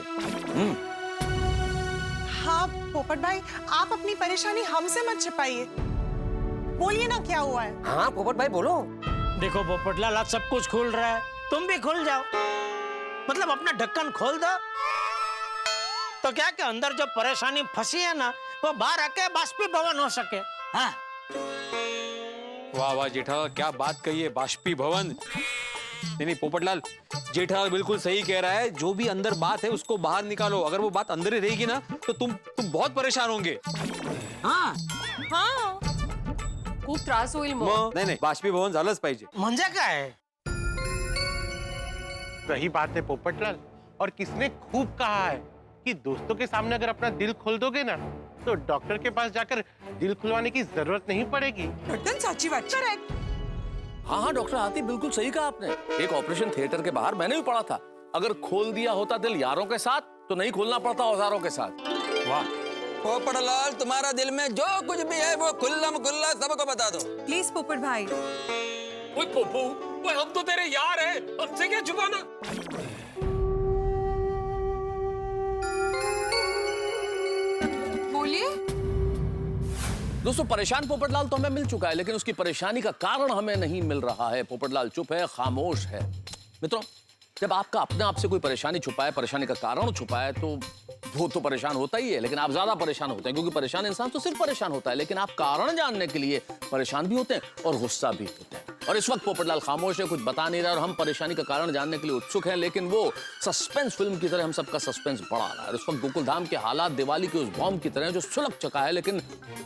हाँ पोपट भाई, आप अपनी परेशानी हमसे मत छिपाइए, बोलिए ना क्या हुआ है। हाँ पोपट भाई बोलो। देखो पोपटलाल, आज सब कुछ खुल रहा है, तुम भी खुल जाओ। मतलब अपना ढक्कन खोल दो तो क्या कि अंदर जो परेशानी फंसी है ना वो बाहर आके बाष्पीभवन हो सके। हाँ वाह वाह जेठालाल, क्या बात कही है, बाष्पीभवन। नहीं पोपटलाल, जेठालाल बिल्कुल सही कह रहा है। जो भी अंदर बात है उसको बाहर निकालो। अगर वो बात अंदर ही रहेगी ना तो तुम बहुत परेशान होंगे। हाँ हाँ खूप त्रास होईल मग. नहीं बाष्पीभवन झालंच पाहिजे. म्हणजे काय? सही बात है पोपटलाल, और किसने खूब कहा है कि दोस्तों के सामने अगर अपना दिल खोल दोगे ना तो डॉक्टर के पास जाकर दिल खुलवाने की जरूरत नहीं पड़ेगी। एकदम साची बात છે. करेक्ट। हाँ हाँ डॉक्टर आती, बिल्कुल सही कहा आपने। एक ऑपरेशन थिएटर के बाहर मैंने भी पढ़ा था, अगर खोल दिया होता दिल यारों के साथ तो नहीं खोलना पड़ता औजारों के साथ। वाह पोपटलाल, तुम्हारा दिल में जो कुछ भी है वो खुल्लम खुल्ला सबको बता दो। प्लीज पोपट भाई. ओए पोपू, ओए हम तो तेरे यार हैं, हमसे क्या छुपाना? बोलिए. दोस्तों, परेशान पोपटलाल तो हमें मिल चुका है, लेकिन उसकी परेशानी का कारण हमें नहीं मिल रहा है। पोपटलाल चुप है, खामोश है। मित्रों, जब आपका अपने आप से कोई परेशानी छुपाए, परेशानी का कारण छुपाए, तो वो तो परेशान होता ही है, लेकिन आप ज्यादा परेशान होते हैं, क्योंकि परेशान इंसान तो सिर्फ परेशान होता है, लेकिन आप कारण जानने के लिए परेशान भी होते हैं और गुस्सा भी होते हैं। और इस वक्त पोपटलाल खामोश है, कुछ बता नहीं रहा, और हम परेशानी का कारण जानने के लिए उत्सुक हैं, लेकिन वो सस्पेंस फिल्म की तरह हम सबका सस्पेंस बढ़ा रहा है। इस वक्त गोकुल धाम के हालात दिवाली के उस बॉम्ब की तरह जो सुलग चुका है लेकिन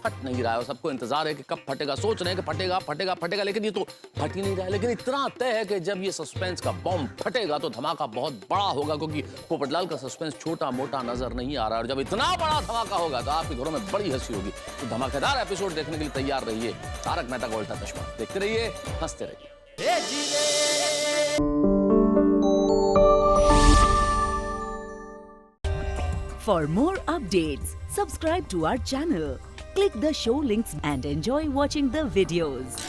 फट नहीं रहा है, और सबको इंतजार है कि कब फटेगा। सोच रहे हैं कि फटेगा फटेगा फटेगा, लेकिन ये तो फट ही नहीं रहा है। लेकिन इतना तय है कि जब ये सस्पेंस का बॉम्ब फटेगा तो धमाका बहुत बड़ा होगा, क्योंकि पोपटलाल का सस्पेंस छोटा मोटा नजर नहीं आ रहा है। और जब इतना बड़ा धमाका होगा तो आपके घरों में बड़ी हंसी होगी। तो धमाकेदार एपिसोड देखने के लिए तैयार रहिए। तारक मेहता का उल्टा चश्मा देखते रहिए, हंसते रहिए। For more updates, subscribe to our channel, click the show links and enjoy watching the videos.